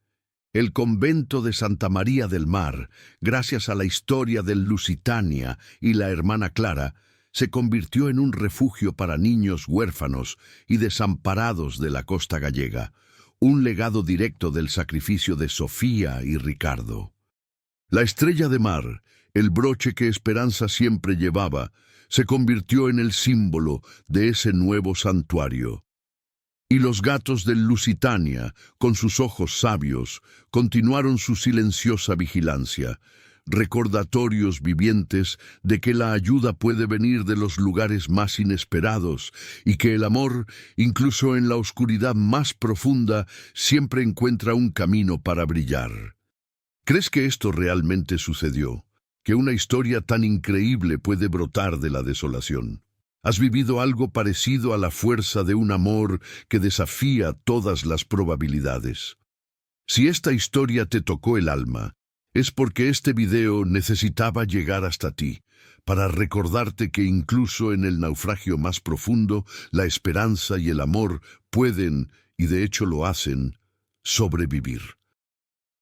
El convento de Santa María del Mar, gracias a la historia del Lusitania y la hermana Clara, se convirtió en un refugio para niños huérfanos y desamparados de la costa gallega, un legado directo del sacrificio de Sofía y Ricardo. La estrella de mar, el broche que Esperanza siempre llevaba, se convirtió en el símbolo de ese nuevo santuario. Y los gatos del Lusitania, con sus ojos sabios, continuaron su silenciosa vigilancia, recordatorios vivientes de que la ayuda puede venir de los lugares más inesperados y que el amor, incluso en la oscuridad más profunda, siempre encuentra un camino para brillar. ¿Crees que esto realmente sucedió? ¿Que una historia tan increíble puede brotar de la desolación? ¿Has vivido algo parecido a la fuerza de un amor que desafía todas las probabilidades? Si esta historia te tocó el alma, es porque este video necesitaba llegar hasta ti, para recordarte que incluso en el naufragio más profundo, la esperanza y el amor pueden, y de hecho lo hacen, sobrevivir.